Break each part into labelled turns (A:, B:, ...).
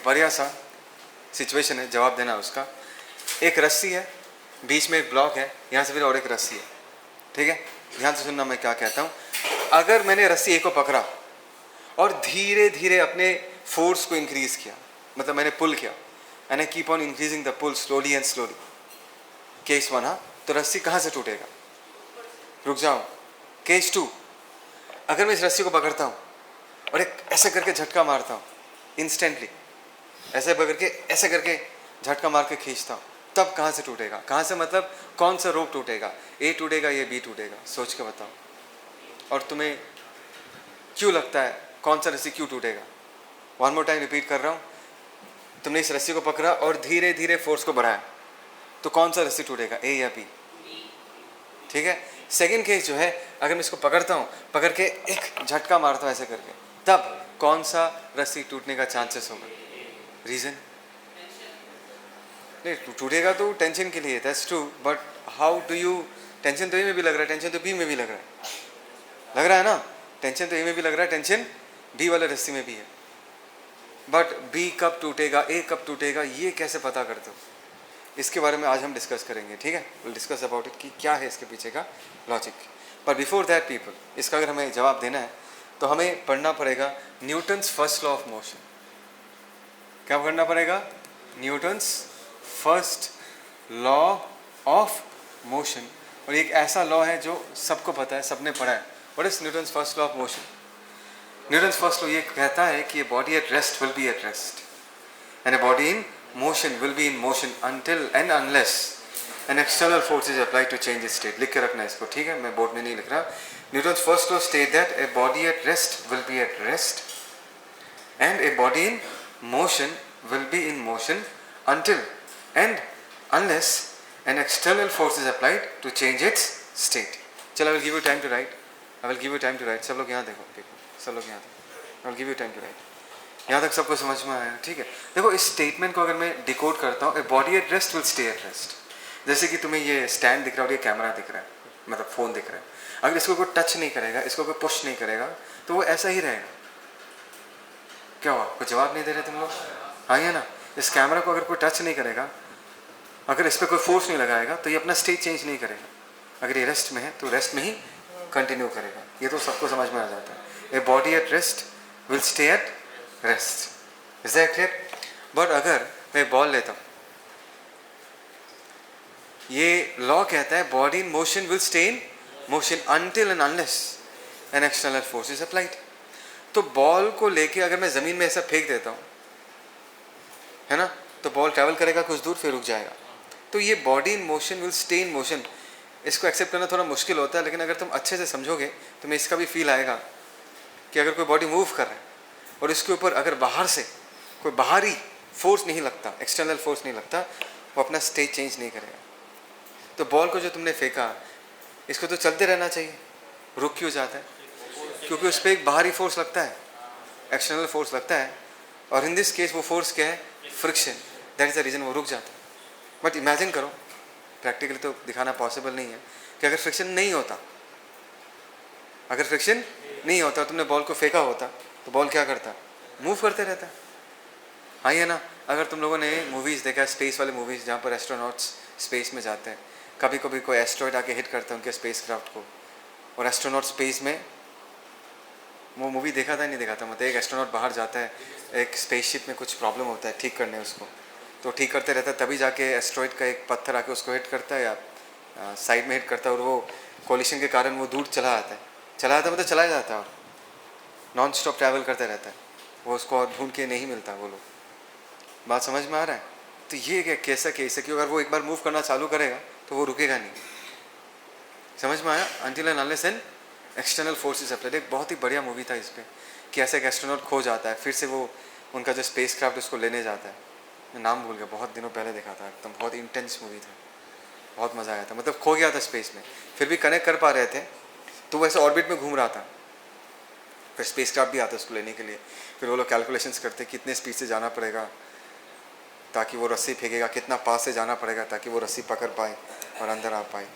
A: बढ़िया सा सिचुएशन है, जवाब देना उसका। एक रस्सी है, बीच में एक ब्लॉक है, यहाँ से फिर और एक रस्सी है, ठीक है। ध्यान से सुनना मैं क्या कहता हूँ। अगर मैंने रस्सी एक को पकड़ा और धीरे धीरे अपने फोर्स को इंक्रीज किया, मतलब मैंने पुल किया, and I keep on increasing the pull slowly and slowly, case 1, हाँ, तो रस्सी कहाँ से टूटेगा? रुक जाओ। केस 2, अगर मैं इस रस्सी को पकड़ता हूँ और एक ऐसे करके झटका मारता हूँ, इंस्टेंटली ऐसे करके झटका मार के खींचता हूँ, तब कहाँ से टूटेगा? कहाँ से मतलब कौन सा रोप टूटेगा? ए टूटेगा या बी टूटेगा? सोच के बताओ। और तुम्हें क्यों लगता है कौन सा रस्सी क्यों टूटेगा? वन मोर टाइम रिपीट कर रहा हूँ। तुमने इस रस्सी को पकड़ा और धीरे धीरे फोर्स को बढ़ाया, तो कौन सा रस्सी टूटेगा, ए या बी? ठीक है। सेकेंड केस जो है, अगर मैं इसको पकड़ता हूँ, पकड़ के एक झटका मारता हूँ ऐसे करके, तब कौन सा रस्सी टूटने का चांसेस होगा? रीजन नहीं, टूटेगा तो टेंशन के लिए, that's true, but how do you, tension तो ए में भी लग रहा है, टेंशन तो बी में भी लग रहा है ना, टेंशन तो ए में भी लग रहा है, टेंशन बी वाले रस्सी में भी है, बट बी कब टूटेगा, ए कब टूटेगा, ये कैसे पता करते हो? इसके बारे में आज हम डिस्कस करेंगे, ठीक है। विल डिस्कस अबाउट इट कि क्या है इसके पीछे का लॉजिक। पर बिफोर दैट पीपल, इसका अगर हमें जवाब देना है तो हमें पढ़ना पड़ेगा Newton's first law of motion. क्या पढ़ना पड़ेगा? Newton's first law of motion. और एक ऐसा लॉ है जो सबको पता है, सबने पढ़ा है। What is Newton's first law of motion? Newton's first law ये कहता है कि a body at rest will be eight rest and a body in motion will be in motion until and unless an external force is applied to change its state. लिख के रखना इसको, ठीक है, मैं बोर्ड में नहीं लिख रहा। Newton's first law state that a body at rest will be at rest and a body in motion will be in motion until and unless an external force is applied to change its state. चलो, I will give you time to write. I will give you time to write. सब लोग यहाँ देखो, सब लोग यहाँ देखो। I will give you time to write. यहाँ तक सबको समझ में आया? ठीक है। देखो, इस स्टेटमेंट को अगर मैं डिकोड करता हूँ, a body at rest will stay at rest. जैसे कि तुम्हें ये स्टैंड दिख रहा है और ये कैमरा दिख रहा है, मतलब फ़ोन दिख रहा है, अगर इसको कोई टच नहीं करेगा, इसको कोई पुश नहीं करेगा, तो वो ऐसा ही रहेगा। क्या हुआ? कोई जवाब नहीं दे रहे तुम लोग? हाँ या ना? इस कैमरा को अगर कोई टच नहीं करेगा, अगर इस पर कोई फोर्स नहीं लगाएगा, तो ये अपना स्टेट चेंज नहीं करेगा। अगर ये रेस्ट में है तो रेस्ट में ही कंटिन्यू करेगा। ये तो सबको समझ में आ जाता है। A body at rest will stay at rest. Is that clear? But अगर मैं बॉल लेता हूँ, ये लॉ कहता है body in motion will stay in motion until and unless an external force is applied. तो बॉल को लेके अगर मैं ज़मीन में ऐसा फेंक देता हूँ, है ना, तो बॉल ट्रैवल करेगा कुछ दूर, फिर रुक जाएगा। तो ये body in motion will stay in motion, इसको एक्सेप्ट करना थोड़ा मुश्किल होता है, लेकिन अगर तुम अच्छे से समझोगे तो मैं इसका भी फील आएगा कि अगर कोई बॉडी मूव कर रहा है और इसके ऊपर अगर बाहर से कोई बाहरी फोर्स नहीं लगता, एक्सटर्नल फोर्स नहीं लगता, वो अपना स्टेट चेंज नहीं करेगा। तो बॉल को जो तुमने फेंका, इसको तो चलते रहना चाहिए, रुक क्यों जाता है? क्योंकि उस पर एक बाहरी फोर्स लगता है, एक्सटर्नल फोर्स लगता है, और इन दिस केस वो फोर्स क्या है? Friction. That is the reason वो रुक जाता है। बट इमेजिन करो, प्रैक्टिकली तो दिखाना पॉसिबल नहीं है, कि अगर फ्रिक्शन नहीं होता, अगर फ्रिक्शन नहीं होता, तुमने बॉल को फेंका होता, तो बॉल क्या करता? मूव करते रहता। हाँ या ना? अगर तुम लोगों ने मूवीज़ देखा है, स्पेस वाले मूवीज़, जहाँ पर एस्ट्रोनॉट्स स्पेस में जाते हैं, कभी कभी कोई एस्ट्रॉयड आके हिट करता है उनके स्पेस क्राफ्ट को, और एस्ट्रोनॉट स्पेस में, वो मूवी देखा था नहीं देखा था, मतलब एक एस्ट्रोनॉट बाहर जाता है, एक स्पेसशिप में कुछ प्रॉब्लम होता है, ठीक करने उसको, तो ठीक करते रहता है, तभी जाके एस्ट्रॉयड का एक पत्थर आके उसको हिट करता है या साइड में हिट करता है, और वो कोलिशन के कारण वो दूर चला आता है मतलब चला जाता है, और नॉन स्टॉप ट्रैवल करते रहता है, वो उसको और ढूंढ के नहीं मिलता वो लोग। बात समझ में आ रहा है? तो ये क्या कैसा केस है कि अगर वो एक बार मूव करना चालू करेगा तो वो रुकेगा नहीं। समझ में आया? Until and unless an external forces applied. एक बहुत ही बढ़िया मूवी था इस पर, कि ऐसे एक एस्ट्रोनॉट खो जाता है, फिर से वो उनका जो स्पेस क्राफ्ट उसको लेने जाता है, मैं नाम भूल गया, बहुत दिनों पहले देखा था, एकदम बहुत इंटेंस मूवी था, बहुत मज़ा आया था। मतलब खो गया था स्पेस में, फिर भी कनेक्ट कर पा रहे थे, तो वैसे ऑर्बिट में घूम रहा था, फिर स्पेस क्राफ्ट भी आता उसको लेने के लिए, फिर वो लोग कैलकुलेशंस करते कितने स्पीड से जाना पड़ेगा ताकि वो रस्सी फेंकेगा, कितना पास से जाना पड़ेगा ताकि वो रस्सी पकड़ पाए और अंदर आ पाए।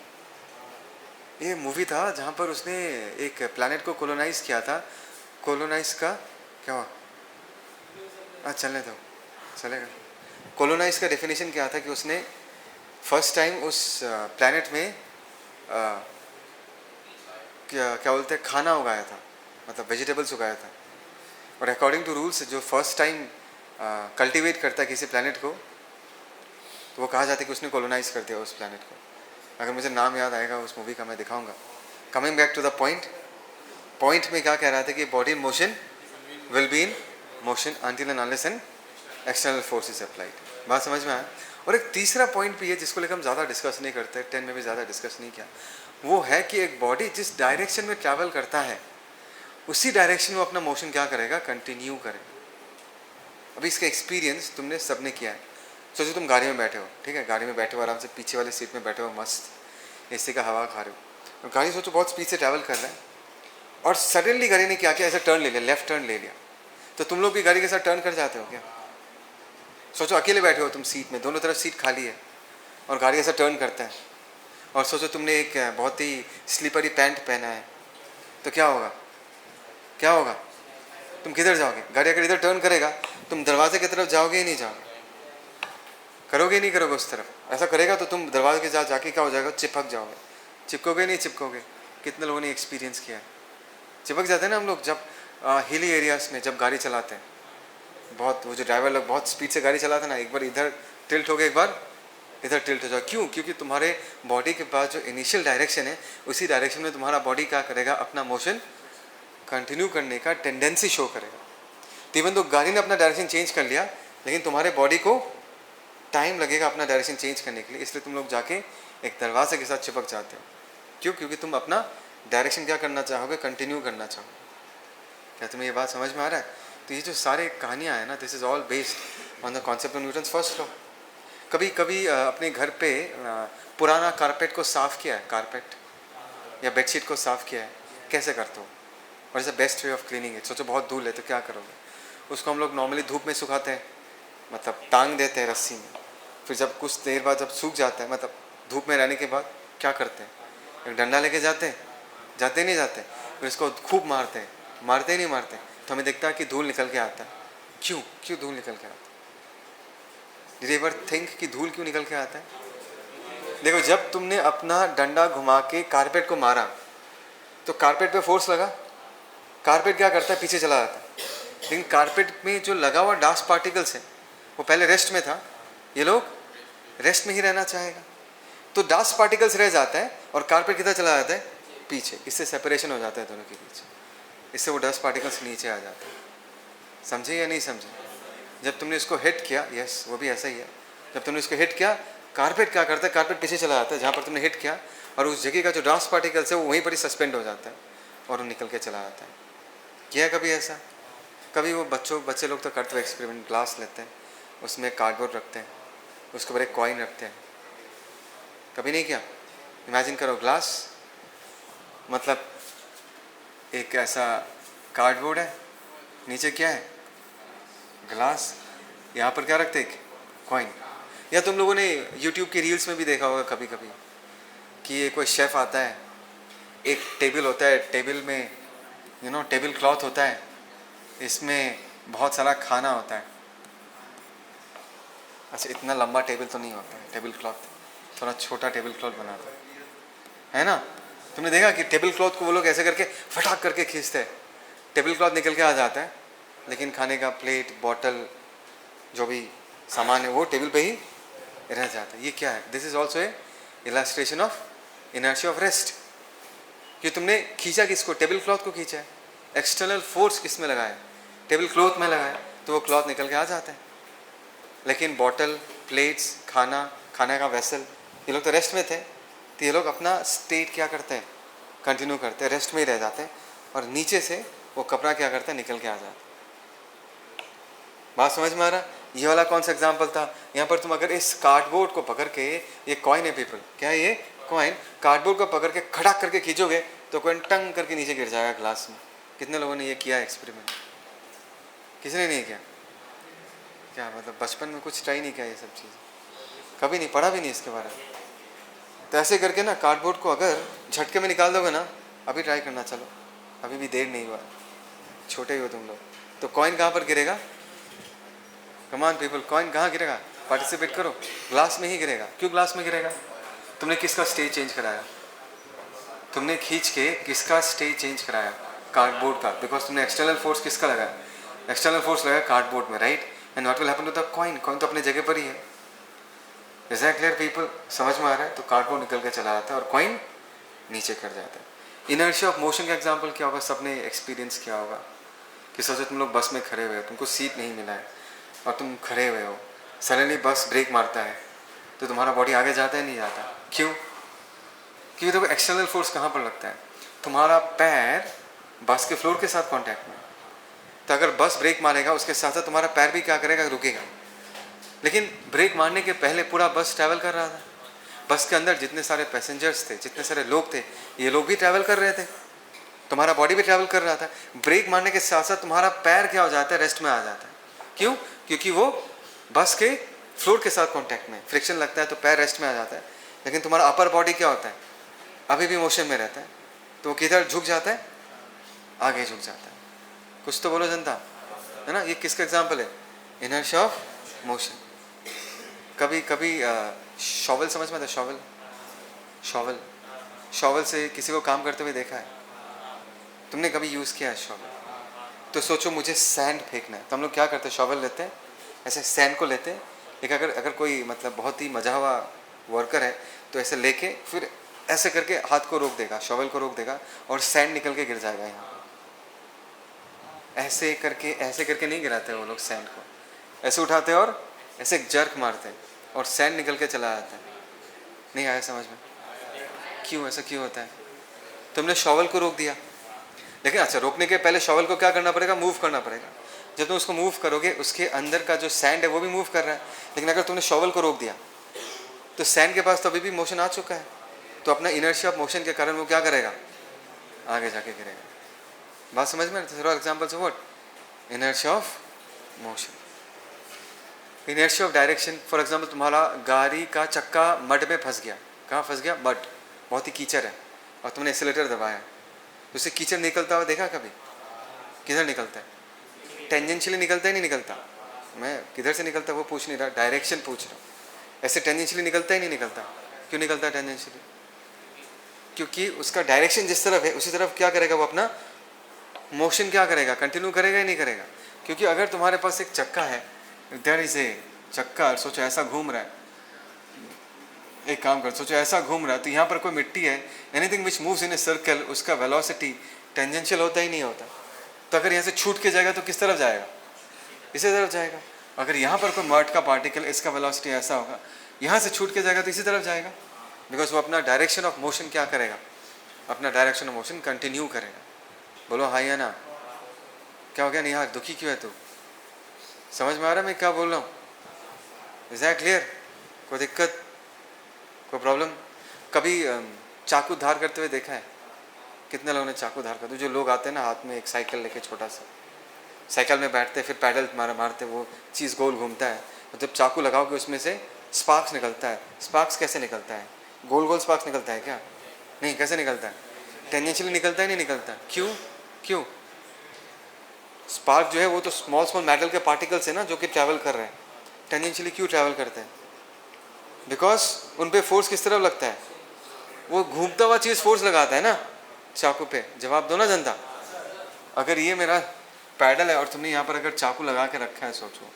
A: ये मूवी था जहाँ पर उसने एक प्लैनेट को कोलोनाइज़ किया था। कोलोनाइज का क्या हुआ? चलने दो। चलेगा। कोलोनाइज का डेफिनेशन क्या था कि उसने फर्स्ट टाइम उस प्लैनेट में क्या क्या बोलते हैं, खाना उगाया था, मतलब वेजिटेबल्स उगाया था। और अकॉर्डिंग टू रूल्स जो फर्स्ट टाइम कल्टीवेट करता है किसी प्लैनेट को, तो वो कहा जाता है कि उसने कोलोनाइज कर दिया उस प्लैनेट को। अगर मुझे नाम याद आएगा उस मूवी का मैं दिखाऊंगा। Coming back to the point में क्या कह रहा था कि body in motion will be in motion until and unless an external force is applied. बात समझ में आया। और एक तीसरा पॉइंट भी है जिसको लेकर हम ज़्यादा डिस्कस नहीं करते, 10 में भी ज़्यादा डिस्कस नहीं किया, वो है कि एक बॉडी जिस डायरेक्शन में ट्रैवल करता है उसी डायरेक्शन में अपना मोशन क्या करेगा, कंटिन्यू करेगा। अभी इसका एक्सपीरियंस तुमने सबने किया है। सोचो तुम गाड़ी में बैठे हो, ठीक है, गाड़ी में बैठे हो आराम से, पीछे वाले सीट में बैठे हो, मस्त एसी का हवा खा रहे हो, और गाड़ी सोचो बहुत स्पीड से ट्रैवल कर रहा है और सडनली गाड़ी ने क्या किया, ऐसा टर्न ले लिया, लेफ्ट टर्न ले लिया। तो तुम लोग भी गाड़ी के साथ टर्न कर जाते हो क्या? सोचो अकेले बैठे हो तुम सीट में, दोनों तरफ सीट खाली है और गाड़ी ऐसा टर्न करता है, और सोचो तुमने एक बहुत ही स्लीपरी पैंट पहना है, तो क्या होगा, क्या होगा? तुम किधर जाओगे? गाड़ी अगर इधर टर्न करेगा तुम दरवाजे की तरफ जाओगे ही नहीं जाओगे, करोगे नहीं करोगे उस तरफ? ऐसा करेगा तो तुम दरवाजे के साथ जाके क्या हो जाएगा, चिपक जाओगे। चिपकोगे नहीं चिपकोगे? कितने लोगों ने एक्सपीरियंस किया है? चिपक जाते हैं ना हम लोग जब हिली एरियाज में जब गाड़ी चलाते हैं, बहुत वो जो ड्राइवर लोग बहुत स्पीड से गाड़ी चलाते हैं ना, एक बार इधर टिल्ट हो गए, एक बार इधर टिल्ट हो जाओ। क्यों? क्योंकि तुम्हारे बॉडी के पास जो इनिशियल डायरेक्शन है उसी डायरेक्शन में तुम्हारा बॉडी क्या करेगा, अपना मोशन कंटिन्यू करने का टेंडेंसी शो करेगा। तो इवन तो गाड़ी ने अपना डायरेक्शन चेंज कर लिया, लेकिन तुम्हारे बॉडी को टाइम लगेगा अपना डायरेक्शन चेंज करने के लिए, इसलिए तुम लोग जाके एक दरवाजे के साथ चिपक जाते हो। क्यों? क्योंकि तुम अपना डायरेक्शन क्या करना चाहोगे, कंटिन्यू करना चाहोगे। क्या तुम्हें ये बात समझ में आ रहा है? तो ये जो सारे कहानियाँ हैं ना, this is all based on the concept of Newton's first law. कभी कभी अपने घर पे पुराना कारपेट को साफ़ किया है, कारपेट या बेडशीट को साफ़ किया है, कैसे करते हो? और is the best way of cleaning it. सोचो बहुत धूल है तो क्या करोगे? उसको हम लोग नॉर्मली धूप में सुखाते हैं, मतलब टांग देते हैं रस्सी में, फिर जब कुछ देर बाद जब सूख जाता है, मतलब धूप में रहने के बाद क्या करते हैं, एक डंडा लेके जाते हैं, जाते नहीं जाते, फिर इसको खूब मारते हैं, मारते ही नहीं मारते, तो हमें दिखता है कि धूल निकल के आता है। क्यों? क्यों धूल निकल के आता है? डिड यू एवर थिंक कि धूल क्यों निकल के आता है? देखो, जब तुमने अपना डंडा घुमा के कारपेट को मारा तो कारपेट पे फोर्स लगा, कारपेट क्या करता है, पीछे चला जाता है। लेकिन कारपेट में जो लगा हुआ डास्ट पार्टिकल्स है वो पहले रेस्ट में था, ये लोग रेस्ट में ही रहना चाहेगा, तो डास्ट पार्टिकल्स रह जाता है और कारपेट किधर चला जाता है, पीछे। इससे सेपरेशन हो जाता है दोनों के बीच, इससे वो डस्ट पार्टिकल्स नीचे आ जाते हैं। समझे या नहीं समझे? जब तुमने इसको हिट किया, यस वो भी ऐसा ही है, जब तुमने इसको हिट किया कारपेट क्या करता है, कारपेट पीछे चला जाता है जहाँ पर तुमने हिट किया, और उस जगह का जो डास्ट पार्टिकल्स है वो वहीं पर ही सस्पेंड हो जाता है और वो निकल के चला जाता है। किया कभी ऐसा? कभी वो बच्चे लोग तो करते हुए एक्सपेरिमेंट, ग्लास लेते हैं, उसमें कार्डबोर्ड रखते हैं, उसके ऊपर एक कॉइन रखते हैं, कभी नहीं किया? इमेजिन करो, ग्लास मतलब एक ऐसा कार्डबोर्ड है, नीचे क्या है, ग्लास, यहाँ पर क्या रखते हैं, कॉइन। या तुम लोगों ने यूट्यूब के रील्स में भी देखा होगा कभी कभी कि ये कोई शेफ़ आता है, एक टेबल होता है, टेबल में टेबल क्लॉथ होता है, इसमें बहुत सारा खाना होता है। अच्छा, इतना लंबा टेबल तो नहीं होता है टेबल क्लॉथ, थोड़ा छोटा टेबल क्लॉथ बनाता है ना? तुमने देखा कि टेबल क्लॉथ को वो लोग ऐसे करके फटाक करके खींचते हैं, टेबल क्लॉथ निकल के आ जाता है, लेकिन खाने का प्लेट, बॉटल, जो भी सामान है वो टेबल पे ही रह जाता है। ये क्या है? This is also a illustration of inertia of rest. कि तुमने खींचा किसको, टेबल क्लॉथ को खींचा है, एक्सटर्नल फोर्स किस में लगाया, टेबल क्लॉथ में लगाया, तो वो क्लॉथ निकल के आ जाता है। लेकिन बॉटल, प्लेट्स, खाना का वेसल, ये लोग तो रेस्ट में थे, तो ये लोग अपना स्टेट क्या करते हैं, कंटिन्यू करते हैं, रेस्ट में ही रह जाते हैं, और नीचे से वो कपड़ा क्या करता है, निकल के आ जाता है। बात समझ में आ रहा? ये वाला कौन सा एग्जाम्पल था? यहाँ पर तुम अगर इस कार्डबोर्ड को पकड़ के, ये कॉइन है पीपल, क्या है ये कॉइन, कार्डबोर्ड को पकड़ के खड़ाक करके खींचोगे तो कॉइन टंग करके नीचे गिर जाएगा ग्लास में। कितने लोगों ने ये किया एक्सपेरिमेंट? किसी ने नहीं किया? क्या मतलब बचपन में कुछ ट्राई नहीं किया ये सब चीज़? कभी नहीं पढ़ा भी नहीं इसके बारे में? तो ऐसे करके ना कार्डबोर्ड को अगर झटके में निकाल दोगे ना, अभी ट्राई करना, चलो अभी भी देर नहीं हुआ, छोटे ही हो तुम लोग, तो कॉइन कहाँ पर गिरेगा? कमान पीपल, कॉइन कहाँ गिरेगा? पार्टिसिपेट करो, ग्लास में ही गिरेगा। क्यों ग्लास में गिरेगा? तुमने किसका स्टेज चेंज कराया? तुमने खींच के किसका स्टेज चेंज कराया? कार्डबोर्ड का। बिकॉज तुमने एक्सटर्नल फोर्स किसका लगाया? एक्सटर्नल फोर्स लगाया कार्डबोर्ड में, right? And what will happen to the coin? Coin तो अपने जगह पर ही है। Is that clear people? समझ में आ रहा है? तो कार्डबोर्ड निकल के चला जाता है और कॉइन नीचे कर जाता है। इनर्शिया ऑफ मोशन का एग्जाम्पल क्या होगा? सबने एक्सपीरियंस किया होगा कि सोचो तुम लोग बस में खड़े हुए हो, तुमको सीट नहीं मिला है और तुम खड़े हुए हो, सडनली बस ब्रेक मारता है तो तुम्हारा बॉडी आगे जाता है नहीं जाता? क्यों? क्योंकि देखो एक्सटर्नल फोर्स कहाँ पर लगता है? तुम्हारा पैर बस के फ्लोर के साथ कांटेक्ट में। तो अगर बस ब्रेक मारेगा उसके साथ साथ तुम्हारा पैर भी क्या करेगा? रुकेगा। लेकिन ब्रेक मारने के पहले पूरा बस ट्रैवल कर रहा था। बस के अंदर जितने सारे पैसेंजर्स थे, जितने सारे लोग थे, ये लोग भी ट्रैवल कर रहे थे, तुम्हारा बॉडी भी ट्रैवल कर रहा था। ब्रेक मारने के साथ साथ तुम्हारा पैर क्या हो जाता है? रेस्ट में आ जाता है। क्यों? क्योंकि वो बस के फ्लोर के साथ कांटेक्ट में, फ्रिक्शन लगता है तो पैर रेस्ट में आ जाता है। लेकिन तुम्हारा अपर बॉडी क्या होता है? अभी भी मोशन में रहता है। तो वो किधर झुक जाता है? आगे झुक जाता है। कुछ तो बोलो जनता, है ना? ये किसका एग्जाम्पल है? Inertia of motion. कभी कभी शॉवल समझ में आता है? शॉवल, शॉवल, शॉवल से किसी को काम करते हुए देखा है? तुमने कभी यूज़ किया है शॉवल? तो सोचो मुझे सैंड फेंकना है, तो हम लोग क्या करते हैं? शॉवल लेते हैं, ऐसे सैंड को लेते हैं। एक अगर कोई मतलब बहुत ही मजा हुआ वर्कर है तो ऐसे लेके फिर ऐसे करके हाथ को रोक देगा, शॉवल को रोक देगा और सैंड निकल के गिर जाएगा यहाँ। ऐसे करके नहीं गिराते वो लोग सैंड को, ऐसे उठाते और ऐसे जर्क मारते हैं और सैंड निकल के चला जाता है। नहीं आया समझ में? क्यों ऐसा क्यों होता है? तुमने शॉवल को रोक दिया, लेकिन अच्छा रोकने के पहले शॉवल को क्या करना पड़ेगा? मूव करना पड़ेगा। जब तुम उसको मूव करोगे उसके अंदर का जो सैंड है वो भी मूव कर रहा है। लेकिन अगर तुमने शॉवल को रोक दिया तो सैंड के पास तो अभी भी मोशन आ चुका है, तो अपना इनर्शिया ऑफ मोशन के कारण वो क्या करेगा? आगे जाके गिरेगा। बात समझ में? एग्जाम्पल से what? Inertia of motion. Inertia of direction, for example तुम्हारा गाड़ी का चक्का मड में फंस गया। कहाँ फंस गया? मड, बहुत ही कीचड़ है और तुमने एक्सीलरेटर दबाया तो उससे कीचड़ निकलता हुआ देखा कभी? किधर निकलता है? टेंजेंशियली निकलता है नहीं निकलता? मैं किधर से निकलता है वो पूछ नहीं रहा, डायरेक्शन पूछ रहा हूँ। ऐसे टेंजेंशियली निकलता ही नहीं निकलता? क्यों निकलता है टेंजेंशियली? क्योंकि उसका डायरेक्शन जिस तरफ है उसी तरफ क्या करेगा वो? अपना मोशन क्या करेगा? कंटिन्यू करेगा ही नहीं करेगा? क्योंकि अगर तुम्हारे पास एक चक्का है, देयर इज ए चक्का, सोचो ऐसा घूम रहा है, एक काम कर, सोचो ऐसा घूम रहा है तो यहाँ पर कोई मिट्टी है, anything which moves in a circle उसका वेलोसिटी टेंजेंशियल होता ही नहीं होता। तो अगर यहाँ से छूट के जाएगा तो किस तरफ जाएगा? इसी तरफ जाएगा। अगर यहाँ पर कोई मर्ट का पार्टिकल, इसका वेलोसिटी ऐसा होगा, यहाँ से छूट के जाएगा तो इसी तरफ जाएगा। बिकॉज वो अपना डायरेक्शन ऑफ मोशन क्या करेगा? अपना डायरेक्शन ऑफ मोशन कंटिन्यू करेगा। बोलो हाँ या ना? क्या हो गया निहार, दुखी क्यों है तू? समझ में आ रहा है मैं क्या बोल रहा हूँ? Is that clear? कोई दिक्कत, कोई प्रॉब्लम? कभी चाकू धार करते हुए देखा है? कितने लोगों ने चाकू धार करते? जो लोग आते हैं ना हाथ में एक साइकिल लेके, छोटा सा साइकिल में बैठते, फिर पैडल मारते, वो चीज़ गोल घूमता है, जब चाकू लगाओगे उसमें से स्पार्क्स निकलता है। स्पार्क्स कैसे निकलता है? गोल गोल स्पार्क्स निकलता है क्या? नहीं, कैसे निकलता है? टेंजेंशियली निकलता है नहीं निकलता? क्यों? क्यों? स्पार्क जो है वो तो स्मॉल स्मॉल मेटल के पार्टिकल्स है ना जो कि ट्रैवल कर रहे हैं। टेंजेंशियली क्यों ट्रैवल करते हैं? बिकॉज उन पे फोर्स किस तरफ लगता है? वो घूमता हुआ चीज़ फोर्स लगाता है ना चाकू पे। जवाब दो ना जनता। अगर ये मेरा पैडल है और तुमने यहाँ पर अगर चाकू लगा के रखा है, सोचो,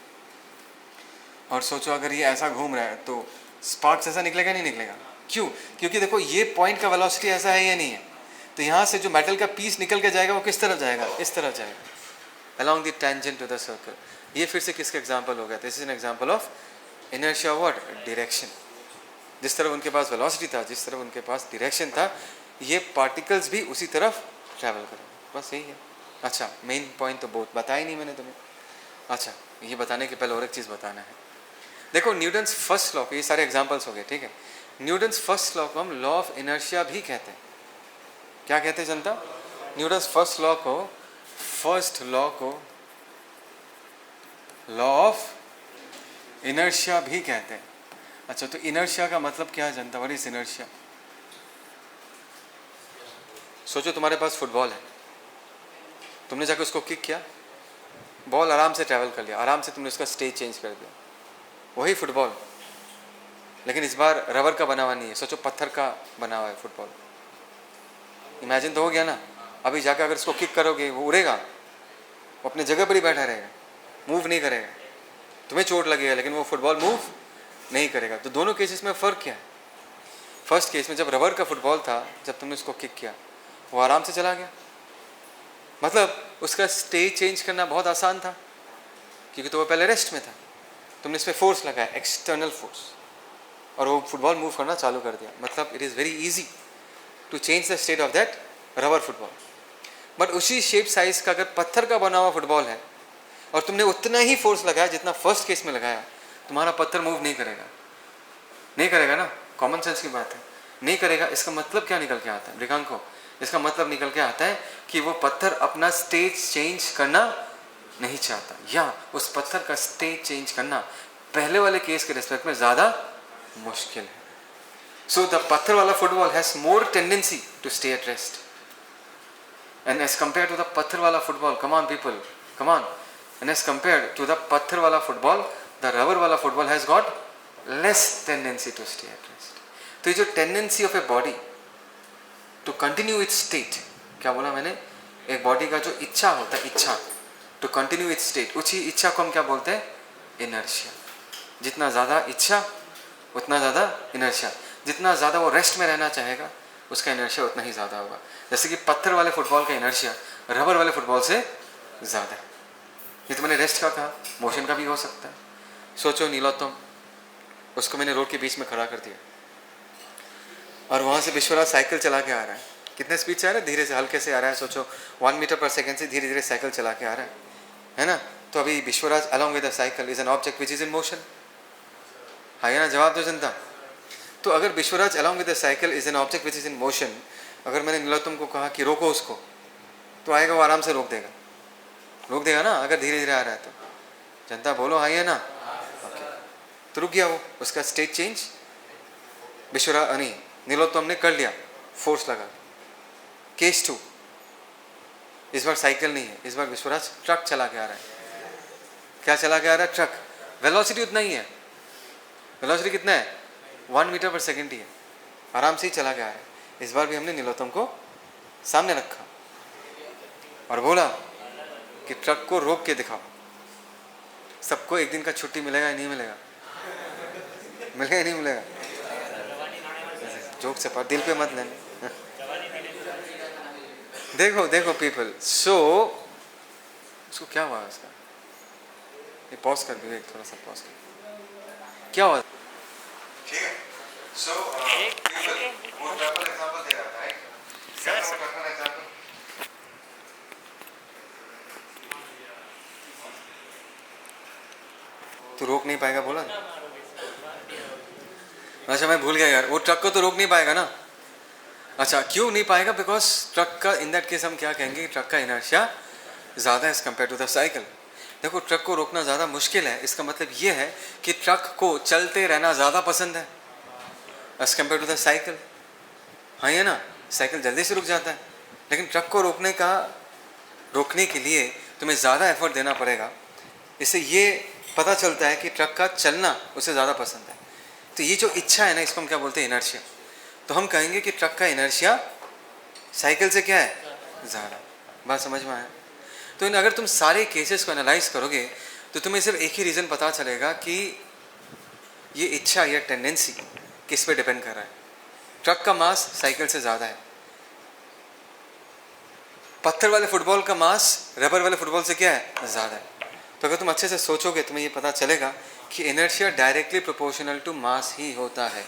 A: और सोचो अगर ये ऐसा घूम रहा है तो स्पार्क्स ऐसा निकलेगा नहीं निकलेगा? क्यों? क्योंकि देखो ये पॉइंट का वेलोसिटी ऐसा है या नहीं है, तो यहाँ से जो मेटल का पीस निकल के जाएगा वो किस तरफ जाएगा? इस तरफ जाएगा, along the tangent to the circle। ये फिर से किसका एग्जाम्पल हो गया? This is an example of inertia what? Direction. जिस तरफ उनके पास वेलोसिटी था, जिस तरफ उनके पास डायरेक्शन था, ये पार्टिकल्स भी उसी तरफ ट्रैवल करें। बस यही है। अच्छा, मेन पॉइंट तो बहुत बताया नहीं मैंने तुम्हें। अच्छा, ये बताने के पहले और एक चीज़ बताना है। देखो न्यूटन्स फर्स्ट लॉ के, ये सारे एग्जाम्पल्स हो गए, ठीक है। न्यूटन्स फर्स्ट लॉ को हम लॉ ऑफ इनर्शिया भी कहते हैं। क्या कहते हैं जनता? न्यूटन्स फर्स्ट लॉ को लॉ ऑफ इनर्शिया भी कहते हैं। अच्छा, तो इनर्शिया का मतलब क्या है जनता? What is inertia? सोचो तुम्हारे पास फुटबॉल है, तुमने जाकर उसको किक किया, बॉल आराम से ट्रैवल कर लिया, आराम से तुमने उसका स्टेज चेंज कर दिया, वही फुटबॉल, लेकिन इस बार रबर का बना हुआ नहीं है, सोचो पत्थर का बना हुआ है फुटबॉल। इमेजिन तो हो गया ना। अभी जाकर अगर इसको किक करोगे वो उड़ेगा, वो अपने जगह पर ही बैठा रहेगा, मूव नहीं करेगा, तुम्हें चोट लगेगा लेकिन वो फुटबॉल मूव नहीं करेगा। तो दोनों केसेस में फ़र्क क्या है? फर्स्ट केस में जब रबर का फुटबॉल था, जब तुमने उसको किक किया वो आराम से चला गया, मतलब उसका स्टेज चेंज करना बहुत आसान था क्योंकि तो वो पहले रेस्ट में था। तुमने इस पर फोर्स लगाया, एक्सटर्नल फोर्स, और वो फुटबॉल मूव करना चालू कर दिया। मतलब it is very easy to change the state of that rubber football. But उसी शेप साइज का अगर पत्थर का बना हुआ फुटबॉल है और तुमने उतना ही फोर्स लगाया जितना फर्स्ट केस में लगाया, तुम्हारा पत्थर मूव नहीं करेगा। नहीं करेगा ना, कॉमन सेंस की बात है, नहीं करेगा। इसका मतलब क्या निकल के आता है मृगांको? इसका मतलब निकल के आता है कि वो पत्थर अपना स्टेज चेंज करना नहीं चाहता, या उस पत्थर का स्टेज चेंज करना पहले वाले केस के रिस्पेक्ट में ज़्यादा मुश्किल है। सो द पत्थर वाला football has more tendency to stay at rest, and as compare to the पत्थर वाला football, come on people, come on, and as compare to the पत्थर वाला फुटबॉल, द रबर वाला football has got less tendency to stay at rest. तो ये जो tendency of a body to continue its state, क्या बोला मैंने? एक बॉडी का जो इच्छा होता है, इच्छा टू कंटिन्यू इट्स स्टेट, उसी इच्छा को हम क्या बोलते हैं? इनर्शिया। जितना ज़्यादा इच्छा उतना ज़्यादा इनर्शिया, जितना ज़्यादा वो रेस्ट में रहना चाहेगा उसका इनर्शिया उतना ही ज़्यादा होगा। जैसे कि पत्थर वाले फुटबॉल का इनर्शिया रबर वाले फुटबॉल से ज़्यादा है। ये तो मैंने रेस्ट का कहा, मोशन का भी हो सकता है। सोचो नीलोत्तम, उसको मैंने रोड के बीच में खड़ा कर दिया और वहाँ से विश्वराज साइकिल चला के आ रहा है। कितने स्पीड से आ रहा है? धीरे से, हल्के से आ रहा है। सोचो 1 मीटर पर सेकेंड से धीरे धीरे साइकिल चला के आ रहा है ना? तो अभी Vishwaraj along with the cycle is an object which is in motion. हाँ या ना? जवाब दो जनता। तो अगर Vishwaraj along with the cycle is an object which is in motion, अगर मैंने नीलोत्तम को कहा कि रोको उसको, तो आएगा, वो आराम से रोक देगा, रोक देगा ना अगर धीरे धीरे आ रहा है तो। जनता बोलो हाँ या ना? ओके, तो रुक गया वो, उसका स्टेट चेंज विश्वराज नहीं, नीलोत्तम ने कर लिया, फोर्स लगा। केस 2, इस बार साइकिल नहीं है, इस बार विश्वराज ट्रक चला के आ रहा है। क्या चला के आ रहा है? ट्रक। वेलोसिटी उतना ही है, वेलोसिटी कितना है? 1 मीटर पर सेकेंड ही है, आराम से ही चला के आ रहा है। इस बार भी हमने नीलोत्तम को सामने रखा और बोला कि ट्रक को रोक के दिखाओ। सबको एक दिन का छुट्टी मिलेगा या नहीं मिलेगा? मिलेगा या नहीं मिलेगा? जोक से पर दिल पे मत लेना। देखो देखो पीपल, सो उसको क्या हुआ उसका? ये पॉज कर दो, थोड़ा सा पॉज कर। क्या हुआ? ठीक है। सो पीपल, वो ट्रैवल एग्जांपल दे रहा था, राइट? क्या था ट्रैवल एग्जांपल? तू रोक नहीं पाएगा बोला ना? अच्छा मैं भूल गया यार, वो ट्रक को तो रोक नहीं पाएगा ना। अच्छा क्यों नहीं पाएगा? बिकॉज ट्रक का, इन दैट केस हम क्या कहेंगे, ट्रक का इनर्शिया ज़्यादा है as compare to the cycle. देखो ट्रक को रोकना ज़्यादा मुश्किल है, इसका मतलब ये है कि ट्रक को चलते रहना ज़्यादा पसंद है as compare to the cycle. हाँ ये ना, साइकिल जल्दी से रुक जाता है, लेकिन ट्रक को रोकने के लिए तुम्हें ज़्यादा एफर्ट देना पड़ेगा। इससे ये पता चलता है कि ट्रक का चलना उसे ज़्यादा पसंद है। तो ये जो इच्छा है ना, इसको हम क्या बोलते हैं? इनर्शिया। तो हम कहेंगे कि ट्रक का इनर्शिया साइकिल से क्या है? ज़्यादा। बात समझ में आया? तो अगर तुम सारे केसेस को एनालाइज करोगे तो तुम्हें सिर्फ एक ही रीज़न पता चलेगा कि ये इच्छा या टेंडेंसी किस पे डिपेंड कर रहा है। ट्रक का मास साइकिल से ज़्यादा है, पत्थर वाले फुटबॉल का मास रबर वाले फुटबॉल से क्या है? ज़्यादा है। तो अगर तुम अच्छे से सोचोगे तुम्हें ये पता चलेगा कि inertia directly proportional to mass ही होता है।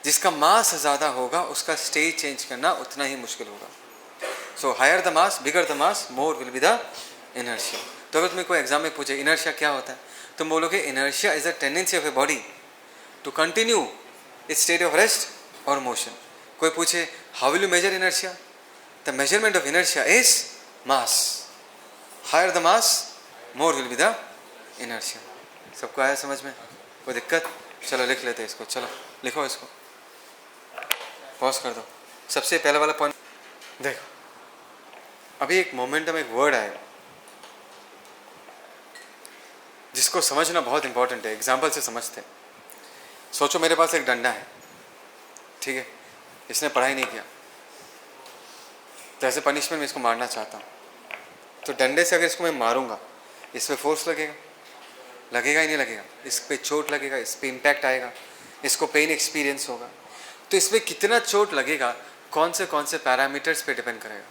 A: जिसका मास ज़्यादा होगा उसका स्टेज चेंज करना उतना ही मुश्किल होगा। So higher the mass, bigger the mass, more will be the inertia. तो अगर तुम्हें कोई एग्जाम में पूछे इनर्शिया क्या होता है, तुम बोलोगे inertia is the tendency of a body to continue its state of rest और मोशन। कोई पूछे how will you measure inertia, the measurement of inertia is mass. Higher the mass, more will be the inertia. सबको आया समझ में? कोई दिक्कत? चलो लिख लेते हैं इसको, चलो लिखो इसको, पॉज कर दो। सबसे पहला वाला पॉइंट देखो, अभी एक मोमेंटम, एक वर्ड आएगा, इसको समझना बहुत इंपॉर्टेंट है, एग्जाम्पल से समझते हैं। सोचो मेरे पास एक डंडा है, ठीक है, इसने पढ़ाई नहीं किया, तो ऐसे पनिशमेंट में इसको मारना चाहता हूँ, तो डंडे से अगर इसको मैं मारूंगा, इस पर फोर्स लगेगा, लगेगा ही नहीं लगेगा, इस पर चोट लगेगा, इस पर इम्पैक्ट आएगा, इसको पेन एक्सपीरियंस होगा। तो इस पर कितना चोट लगेगा कौन से पैरामीटर्स पे डिपेंड करेगा?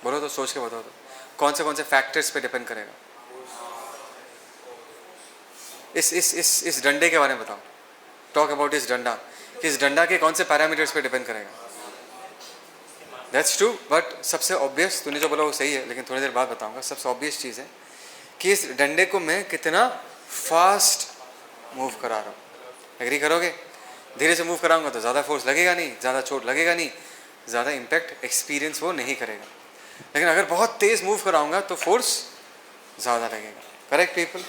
A: बोलो तो, सोच के बताओ तो, कौन से फैक्टर्स पे डिपेंड करेगा? इस डंडे के बारे में बताओ, टॉक अबाउट इस डंडा, इस डंडा के कौन से पैरामीटर्स पे डिपेंड करेगा? दैट्स ट्रू, बट सबसे ऑब्वियस, तूने जो बोला वो सही है, लेकिन थोड़ी देर बाद बताऊंगा। सबसे ऑब्वियस चीज़ है कि इस डंडे को मैं कितना फास्ट मूव करा रहा हूँ। एग्री करोगे? धीरे से मूव कराऊंगा तो ज़्यादा फोर्स लगेगा नहीं, ज़्यादा चोट लगेगा नहीं, ज़्यादा इम्पैक्ट एक्सपीरियंस वो नहीं करेगा। लेकिन अगर बहुत तेज़ मूव कराऊंगा तो फोर्स ज़्यादा लगेगा। Correct people?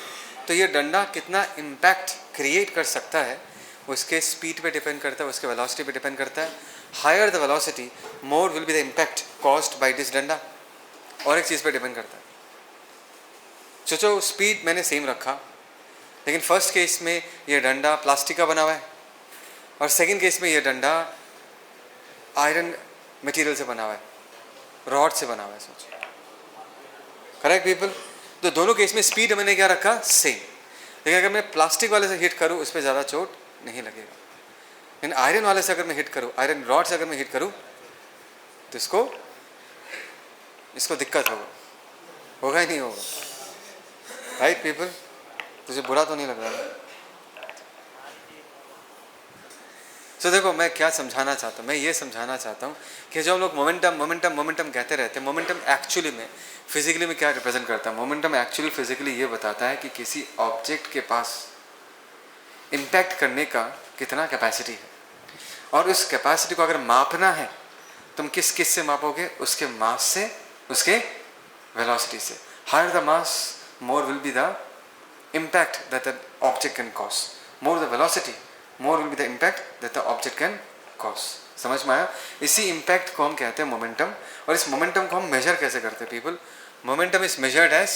A: तो ये डंडा कितना इम्पैक्ट क्रिएट कर सकता है उसके स्पीड पे डिपेंड करता है, उसके वेलोसिटी पे डिपेंड करता है। Higher the velocity, more will be the impact caused by this डंडा। और एक चीज़ पे डिपेंड करता है, सोचो स्पीड मैंने सेम रखा, लेकिन फर्स्ट केस में ये डंडा प्लास्टिक का बना हुआ है और सेकंड केस में ये डंडा आयरन मटेरियल से बना हुआ है, रॉड से बना हुआ है। सोचो, करेक्ट पीपल? तो दोनों केस में स्पीड मैंने क्या रखा? सेम। लेकिन अगर मैं प्लास्टिक वाले से हिट करूँ उस पर ज़्यादा चोट नहीं लगेगा, लेकिन आयरन वाले से अगर मैं हिट करूँ, आयरन रॉड से अगर मैं हिट करूँ तो इसको दिक्कत होगा ही नहीं होगा। Right people? तुझे बुरा तो नहीं लग रहा? तो देखो मैं क्या समझाना चाहता हूँ, मैं ये समझाना चाहता हूँ कि जो हम लोग मोमेंटम कहते रहते हैं, मोमेंटम एक्चुअली में फिजिकली में क्या रिप्रेजेंट करता है? मोमेंटम एक्चुअली फिजिकली ये बताता है कि किसी ऑब्जेक्ट के पास इम्पैक्ट करने का कितना कैपेसिटी है, और उस कैपेसिटी को अगर मापना है तुम किस से मापोगे? उसके मास से, उसके वेलोसिटी से। Higher the mass, more will be the impact that the object can cause. More the velocity, more will be the impact that the object can cause. समझ में आया? इसी इम्पैक्ट को हम कहते हैं मोमेंटम। और इस मोमेंटम को हम मेजर कैसे करते हैं people? Momentum is measured as,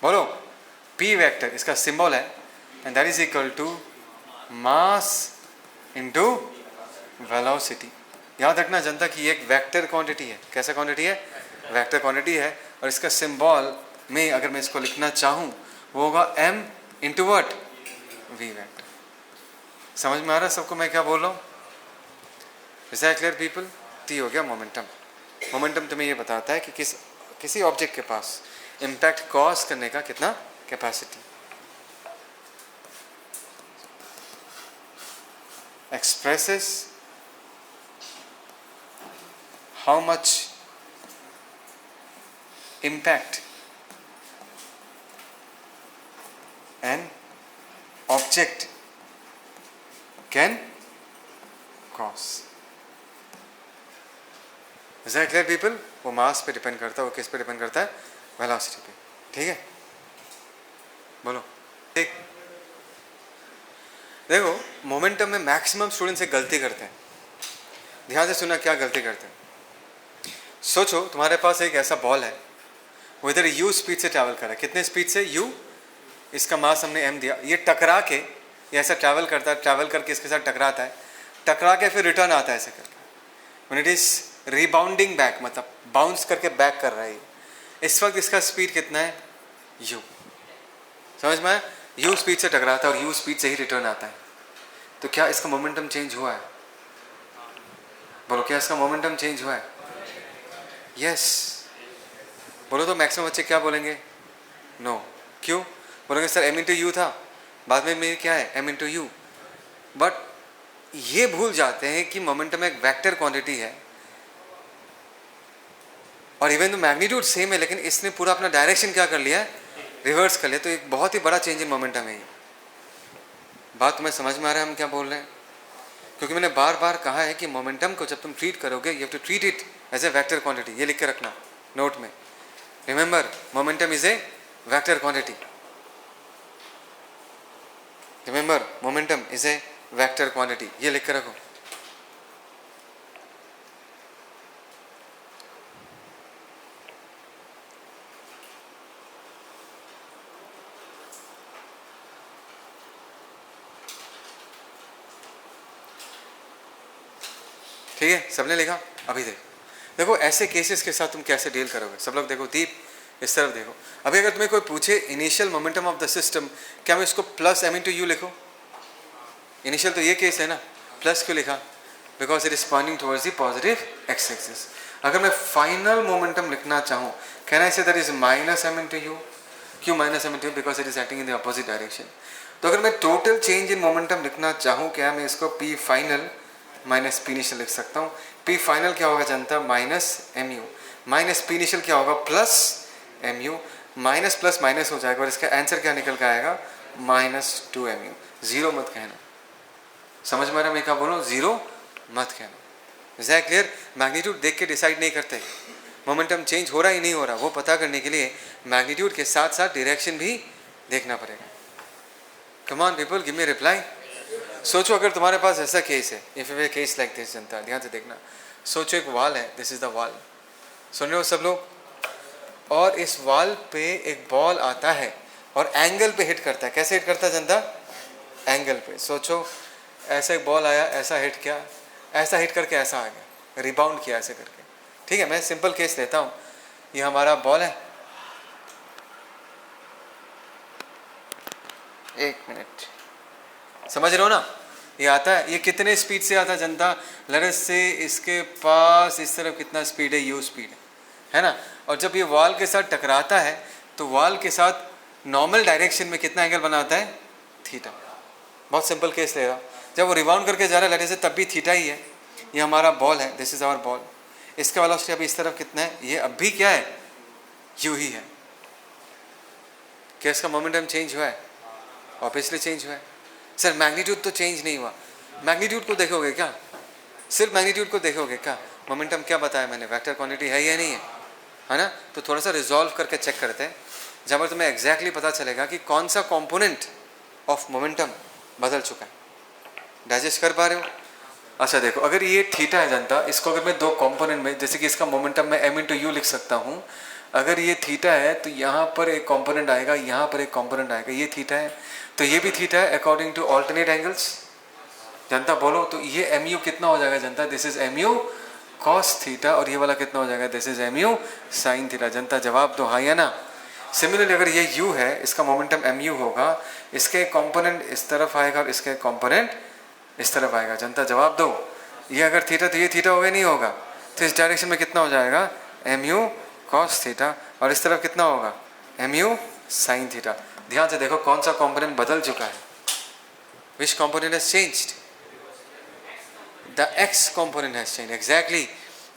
A: बोलो, p वेक्टर, इसका सिंबल है, and that is equal to mass into velocity. याद रखना जनता कि ये एक वेक्टर क्वांटिटी है। कैसा क्वांटिटी है? वेक्टर क्वांटिटी है। और इसका सिंबल में अगर मैं इसको लिखना चाहूँ वो होगा m into what? V vector. समझ में आ रहा है सबको मैं क्या बोल रहा हूँ? Is that clear people? तो हो गया मोमेंटम। मोमेंटम तुम्हें ये बताता है कि किसी ऑब्जेक्ट के पास इम्पैक्ट कॉज करने का कितना capacity. Expresses how much impact an object can cause. Is that clear people? वो मास पे डिपेंड करता है, वो किस पे डिपेंड करता है? वेलोसिटी पे। ठीक है, बोलो। ठीक, देखो मोमेंटम में मैक्सिमम स्टूडेंट्स एक गलती करते हैं। ध्यान से सुना क्या गलती करते हैं। सोचो तुम्हारे पास एक ऐसा बॉल है, वो इधर u स्पीड से ट्रैवल कर रहा है। कितने स्पीड से? u, इसका मास हमने m दिया। ये टकरा के ये ऐसा ट्रैवल करता है, ट्रैवल करके इसके साथ टकराता है, टकरा के फिर रिटर्न आता है ऐसे करके। When it is rebounding back, मतलब बाउंस करके बैक कर रहा है। इस वक्त इसका स्पीड कितना है? u। समझ में आया? u स्पीड से टकराता है और u स्पीड से ही रिटर्न आता है। तो क्या इसका मोमेंटम चेंज हुआ है? बोलो, क्या इसका मोमेंटम चेंज हुआ है? यस। बोलो तो मैक्सिमम बच्चे क्या बोलेंगे? नो। क्यों बोलेंगे? सर m इंटू यू था, बाद में मेरे क्या है? m into you. बट ये भूल जाते हैं कि मोमेंटम एक वेक्टर क्वांटिटी है, और इवन तो मैग्नीट्यूड सेम है, लेकिन इसने पूरा अपना डायरेक्शन क्या कर लिया है? रिवर्स कर लिया। तो एक बहुत ही बड़ा चेंज इन मोमेंटम है। बात तुम्हें समझ में आ रहा है हम क्या बोल रहे हैं? क्योंकि मैंने बार बार कहा है कि मोमेंटम को जब तुम ट्रीट करोगे, you have to treat it as a vector quantity. ये लिख के रखना नोट में। Remember, momentum is a vector quantity. Remember, momentum is a vector quantity. ये लिख के रखो। ठीक है, सबने लिखा? अभी देखो ऐसे केसेस के साथ तुम कैसे डील करोगे। सब लोग देखो, दीप इस तरफ देखो। अभी अगर तुम्हें कोई पूछे initial momentum of the system, क्या मैं इसको प्लस m इंटू यू लिखूँ? इनिशियल तो ये केस है ना, प्लस क्यों लिखा? Because it is pointing towards the positive X axis. अगर मैं फाइनल मोमेंटम लिखना चाहूँ, can I say that is minus m into u? क्यों minus m into u? Because it is acting in the opposite direction. तो अगर मैं total change in momentum लिखना चाहूँ, क्या मैं इसको p final minus p initial लिख सकता हूँ? p फाइनल क्या होगा जनता? Minus mu, minus p initial क्या होगा? Plus mu। Minus plus minus हो जाएगा और इसका आंसर क्या निकल कर आएगा? -2mu। जीरो मत कहना, समझ में आ रहा मैं क्या बोल रहा हूँ? जीरो मत कहना। Is that clear? मैग्नीट्यूड देख के डिसाइड नहीं करते मोमेंटम चेंज हो रहा ही नहीं हो रहा, वो पता करने के लिए मैग्नीट्यूड के साथ साथ डायरेक्शन भी देखना पड़ेगा। कम on people, give me reply. सोचो अगर तुम्हारे पास ऐसा केस है, if you case like this, जनता ध्यान से देखना। सोचो एक वॉल है, दिस इज द वॉल, सुन रहे हो सब लोग? और इस वॉल पे एक बॉल आता है और एंगल पे हिट करता है। कैसे हिट करता है जनता? एंगल पे। सोचो ऐसा एक बॉल आया, ऐसा हिट किया, ऐसा हिट करके ऐसा आ गया, रिबाउंड किया ऐसे करके। ठीक है, मैं सिंपल केस लेता हूँ। ये हमारा बॉल है, एक मिनट, समझ रहे हो ना? ये आता है, ये कितने स्पीड से आता है जनता? लरस से इसके पास इस तरफ कितना स्पीड है? u स्पीड है ना? और जब ये वॉल के साथ टकराता है तो वॉल के साथ नॉर्मल डायरेक्शन में कितना एंगल बनाता है? थीटा। बहुत सिंपल केस ले रहा हूँ। जब वो रिबाउंड करके जा रहा है लरस से, तब भी थीटा ही है। ये हमारा बॉल है, दिस इज आवर बॉल। इसका वेलोसिटी अभी इस तरफ कितना है? ये अब भी क्या है? u ही है। क्या इसका मोमेंटम चेंज हुआ है? ऑब्वियसली चेंज हुआ है। सर मैग्नीट्यूड तो चेंज नहीं हुआ। मैग्नीट्यूड को देखोगे क्या? सिर्फ मैग्नीट्यूड को देखोगे क्या? मोमेंटम क्या बताया मैंने? वेक्टर क्वांटिटी है या नहीं है ना? तो थोड़ा सा रिजॉल्व करके चेक करते हैं, जहाँ पर तुम्हें एग्जैक्टली पता चलेगा कि कौन सा कंपोनेंट ऑफ मोमेंटम बदल चुका है। डाइजेस्ट कर पा रहे हो? अच्छा देखो, अगर ये थीटा है जनता, इसको अगर मैं दो कंपोनेंट में, जैसे कि इसका मोमेंटम मैं m इंटू यू लिख सकता हूँ। अगर ये थीटा है तो यहाँ पर एक कंपोनेंट आएगा, यहाँ पर एक कंपोनेंट आएगा। ये थीटा है तो ये भी थीटा है अकॉर्डिंग टू ऑल्टरनेट एंगल्स। जनता बोलो, तो ये mu कितना हो जाएगा जनता? This is mu cos theta, और ये वाला कितना हो जाएगा? This is mu sin theta. जनता जवाब दो हाँ या ना? सिमिलरली अगर ये u है, इसका मोमेंटम mu होगा, इसके कंपोनेंट इस तरफ आएगा और इसके कंपोनेंट इस तरफ आएगा। जनता जवाब दो। ये अगर थीटा तो ये थीटा होगा नहीं होगा? तो इस डायरेक्शन में कितना हो जाएगा? mu cos थीटा, और इस तरफ कितना होगा? mu sin theta. ध्यान से देखो कौन सा कंपोनेंट बदल चुका है? विच component has changed? The x component has change. Exactly,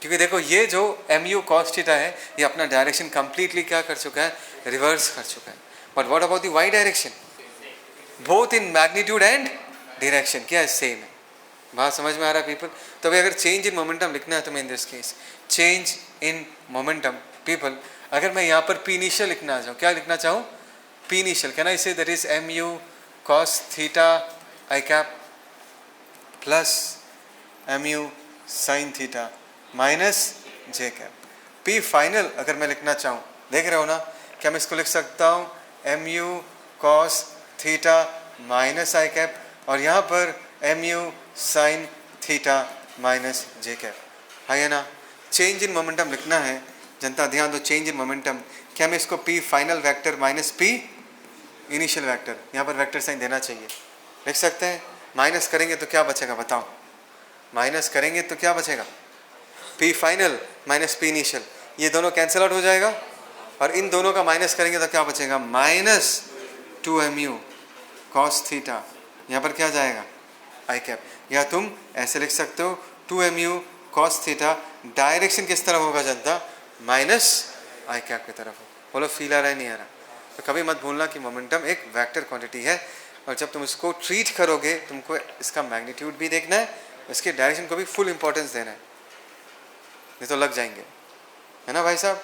A: क्योंकि देखो ये जो mu cos थीटा है, ये अपना डायरेक्शन कंप्लीटली क्या कर चुका है? रिवर्स कर चुका है। But what about the y direction? Both in magnitude and direction क्या है? सेम है। बात समझ में आ रहा है पीपल? तो अगर चेंज इन मोमेंटम लिखना है तुम्हें, इन this case change in momentum people, अगर मैं यहाँ पर p इनिशियल लिखना चाहूँ, क्या लिखना चाहूँ? p initial, can I say that is mu cos theta i cap plus mu sin theta minus j cap. p final अगर मैं लिखना चाहूँ, देख रहे हो ना? क्या मैं इसको लिख सकता हूँ? mu cos theta minus i cap, और यहाँ पर mu sin theta minus j cap. है ना? चेंज इन मोमेंटम लिखना है जनता, ध्यान दो। चेंज इन मोमेंटम, क्या मैं इसको p final vector minus p initial vector, यहाँ पर वेक्टर साइन देना चाहिए, लिख सकते हैं। माइनस करेंगे तो क्या बचेगा बताओ? माइनस करेंगे तो क्या बचेगा? p final minus p initial, ये दोनों कैंसिल आउट हो जाएगा, और इन दोनों का माइनस करेंगे तो क्या बचेगा? Minus 2mu cos theta. यहाँ पर क्या जाएगा? i cap. या तुम ऐसे लिख सकते हो 2mu cos थीटा, डायरेक्शन किस तरफ होगा जनता? माइनस i कैप की तरफ हो। बोलो फील आ रहा है नहीं आ रहा? तो कभी मत भूलना कि मोमेंटम एक वेक्टर क्वांटिटी है, और जब तुम इसको ट्रीट करोगे तुमको इसका मैग्नीट्यूड भी देखना है, इसके डायरेक्शन को भी फुल इंपॉर्टेंस देना है, नहीं तो लग जाएंगे। है ना भाई साहब?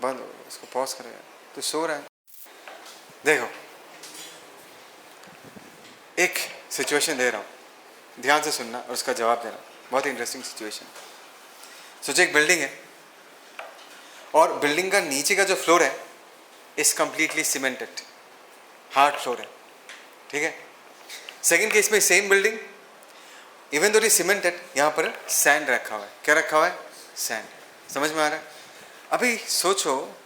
A: बंद, इसको पॉज करेगा तो सो रहा है। देखो एक सिचुएशन दे रहा हूँ, ध्यान से सुनना और उसका जवाब देना। बहुत इंटरेस्टिंग सिचुएशन। सोचिए एक बिल्डिंग है, और बिल्डिंग का नीचे का जो फ्लोर है is completely cemented, hard floor है। ठीक है। सेकंड केस में same building, even though it is cemented, यहाँ पर सैंड रखा हुआ है. क्या रखा हुआ है? सैंड. समझ में आ रहा है? अभी सोचो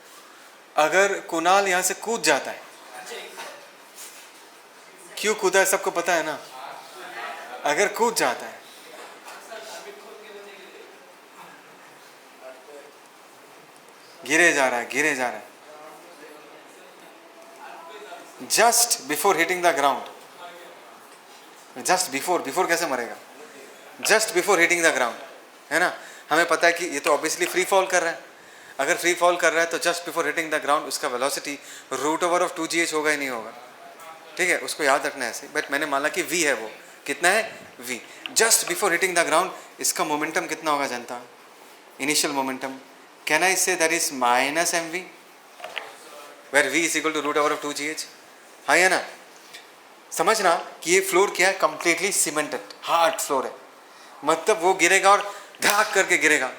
A: अगर कुणाल यहाँ से कूद जाता है, क्यों कूदा है सबको पता है ना. अगर कूद जाता है, गिरे जा रहा है, गिरे जा रहा है, just before hitting the ground. Just before कैसे मरेगा? Just before hitting the ground, है ना. हमें पता है कि ये तो ऑब्वियसली फ्री फॉल कर रहा है. अगर फ्री फॉल कर रहा है तो just before hitting the ground उसका वेलोसिटी √2gh होगा ही नहीं होगा. ठीक है, उसको याद रखना है ऐसे. बट मैंने माना कि v है, वो कितना है? v. Just before hitting the ground इसका मोमेंटम कितना होगा जनता? Initial momentum. Can I say that is -mv, where v is equal to √2gh. हाँ या ना. समझना कि ये फ्लोर क्या है? कंप्लीटली सीमेंटेड हार्ड फ्लोर है. मतलब वो गिरेगा और धड़ाक करके गिरेगा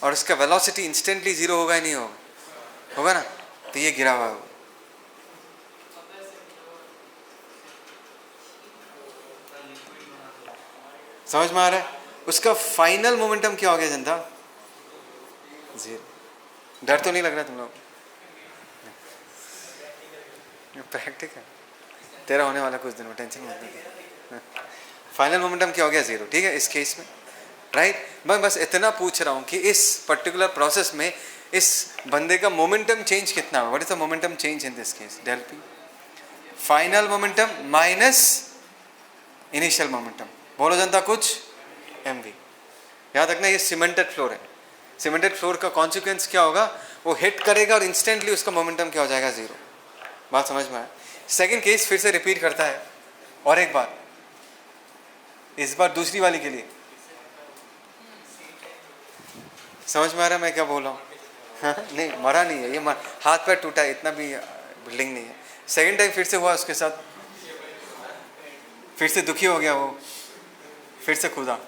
A: और उसका वेलोसिटी इंस्टेंटली जीरो होगा ही नहीं होगा? होगा ना. तो ये गिरा हुआ है. समझ में आ रहा है? उसका फाइनल मोमेंटम क्या हो गया जनता? जीरो. डर तो नहीं लग रहा तुम लोग? प्रैक्टिकल तेरा होने वाला कुछ दिन में, टेंशन मत ले. फाइनल मोमेंटम क्या हो गया? जीरो. ठीक है इस केस में, राइट. मैं बस इतना पूछ रहा हूँ कि इस पर्टिकुलर प्रोसेस में इस बंदे का मोमेंटम चेंज कितना है? What is the momentum change in this case? Del P final momentum minus initial momentum. बोलो जनता कुछ? mv. याद रखना ये सीमेंटेड फ्लोर है. सीमेंटेड फ्लोर का कॉन्सिक्वेंस क्या होगा? वो हिट करेगा और इंस्टेंटली उसका मोमेंटम क्या हो जाएगा? जीरो. बात समझ में आया? सेकेंड केस फिर से रिपीट करता है और एक बार, इस बार दूसरी वाली के लिए. समझ में आ रहा है मैं क्या बोल रहा हूँ? नहीं मरा नहीं है ये, हाथ पैर टूटा है, इतना भी बिल्डिंग नहीं है. सेकेंड टाइम फिर से हुआ उसके साथ, फिर से दुखी हो गया वो, फिर से कूदा.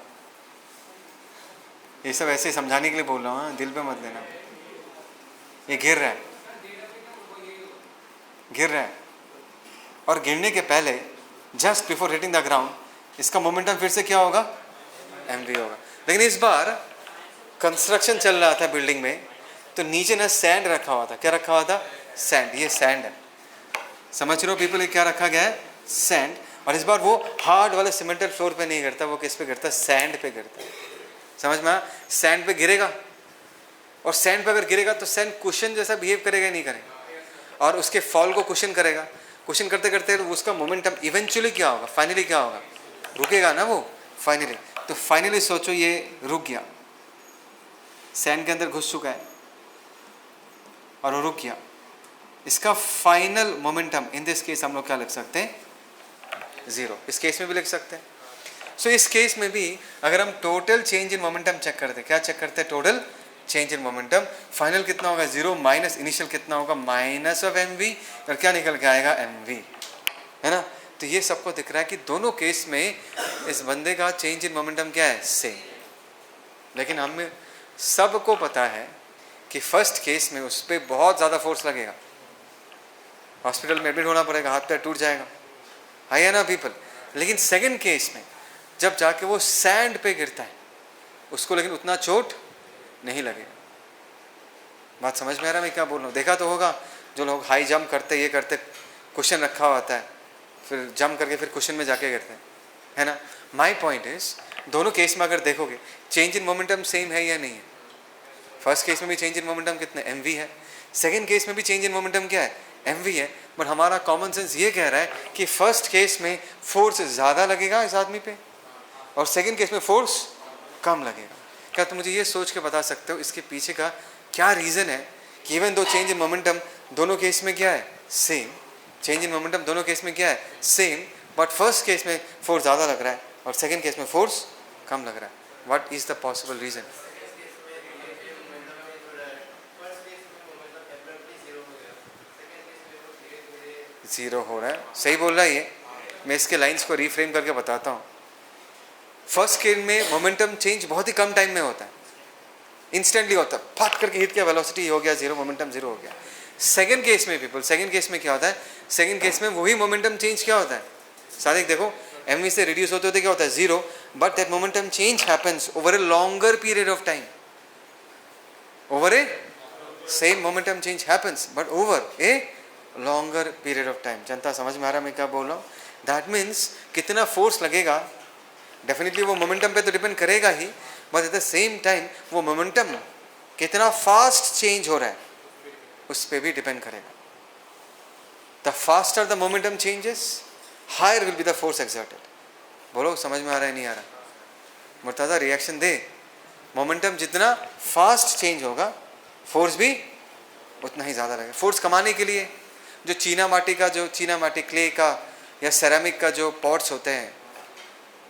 A: ये सब ऐसे समझाने के लिए बोल रहा हूँ, दिल पे मत लेना. ये गिर रहा है, गिर रहा है और गिरने के पहले just before hitting the ground इसका मोमेंटम फिर से क्या होगा? mv होगा. लेकिन इस बार कंस्ट्रक्शन चल रहा था बिल्डिंग में, तो नीचे ना सैंड रखा हुआ था. क्या रखा हुआ था? सैंड. ये सैंड है. समझ रहे हो पीपल? ये क्या रखा गया है? सैंड. और इस बार वो हार्ड वाले सीमेंटेड फ्लोर पे नहीं गिरता, वो किस पे गिरता है? सैंड पे गिरता है. समझ में? सैंड पे गिरेगा और सैंड पे अगर गिरेगा तो सैंड कुशन जैसा बिहेव करेगा नहीं करेगा, और उसके फॉल को कुशन करेगा. कुशन करते करते उसका मोमेंटम इवेंचुअली क्या होगा? फाइनली क्या होगा? रुकेगा ना वो फाइनली. तो फाइनली सोचो ये रुक गया, सैंड के अंदर घुस चुका है और वो रुक गया. इसका final momentum in this case हम लोग क्या लिख सकते हैं? जीरो. इस केस में भी लिख सकते हैं. सो इस केस में भी अगर हम total change in momentum check करते हैं, क्या चेक करते हैं? Total change in momentum. Final कितना होगा? जीरो. माइनस इनिशियल कितना होगा? Minus of mv. और क्या निकल के आएगा? mv, है ना. तो ये सबको दिख रहा है कि दोनों केस में इस बंदे का चेंज इन मोमेंटम क्या है? सेम. लेकिन हमें सबको पता है कि फर्स्ट केस में उस पर बहुत ज़्यादा फोर्स लगेगा, हॉस्पिटल में एडमिट होना पड़ेगा, हाथ पैर टूट जाएगा, है ना पीपल. लेकिन सेकंड केस में जब जाके वो सैंड पे गिरता है उसको लेकिन उतना चोट नहीं लगेगा. बात समझ में आ रहा है मैं क्या बोल रहा हूँ? देखा तो होगा जो लोग हाई जंप करते, ये करते, क्वेश्चन रखा हुआ होता है, फिर जंप करके फिर क्वेश्चन में जाके गिरते हैं, है ना. माई पॉइंट इज दोनों केस में अगर देखोगे चेंज इन मोमेंटम सेम है या नहीं है? फर्स्ट केस में भी चेंज इन मोमेंटम कितना? mv है. सेकेंड केस में भी चेंज इन मोमेंटम क्या है? mv है. बट हमारा कॉमन सेंस ये कह रहा है कि फर्स्ट केस में फोर्स ज़्यादा लगेगा इस आदमी पे और सेकेंड केस में फोर्स कम लगेगा. क्या तुम मुझे ये सोच के बता सकते हो इसके पीछे का क्या रीज़न है कि even though change in momentum दोनों केस में क्या है? सेम. चेंज इन मोमेंटम दोनों केस में क्या है? सेम. बट फर्स्ट केस में फोर्स ज़्यादा लग रहा है और सेकेंड केस में फोर्स कम लग रहा है. What is the possible reason? Zero हो रहा है. सही बोल रहा है ये. मैं इसके लाइंस को रीफ्रेम करके बताता हूँ. फर्स्ट केस में मोमेंटम चेंज बहुत ही कम टाइम में होता है, इंस्टेंटली होता है, फट करके हिट किया, वेलोसिटी हो गया जीरो, मोमेंटम जीरो हो गया. सेकंड केस में पीपल, सेकंड केस में क्या होता है? सेकंड केस में वही मोमेंटम चेंज क्या होता है? सारे देखो mv से रिड्यूस होते होते क्या होता है? Zero. but that momentum change happens over a longer period of time. Over a same momentum change happens, but over a longer period of time. जनता समझ में आ रहा मैं क्या बोल रहा हूँ? That means कितना फोर्स लगेगा, डेफिनेटली वो मोमेंटम पे तो डिपेंड करेगा ही, but at the same time वो मोमेंटम कितना फास्ट चेंज हो रहा है उस पर भी डिपेंड करेगा. The faster the momentum changes, higher will be the force exerted. बोलो समझ में आ रहा है नहीं आ रहा? मुर्तज़ा रिएक्शन दे. मोमेंटम जितना फास्ट चेंज होगा फोर्स भी उतना ही ज़्यादा लगेगा. फोर्स कमाने के लिए जो चीना माटी क्ले का या सेरामिक का जो पॉट्स होते हैं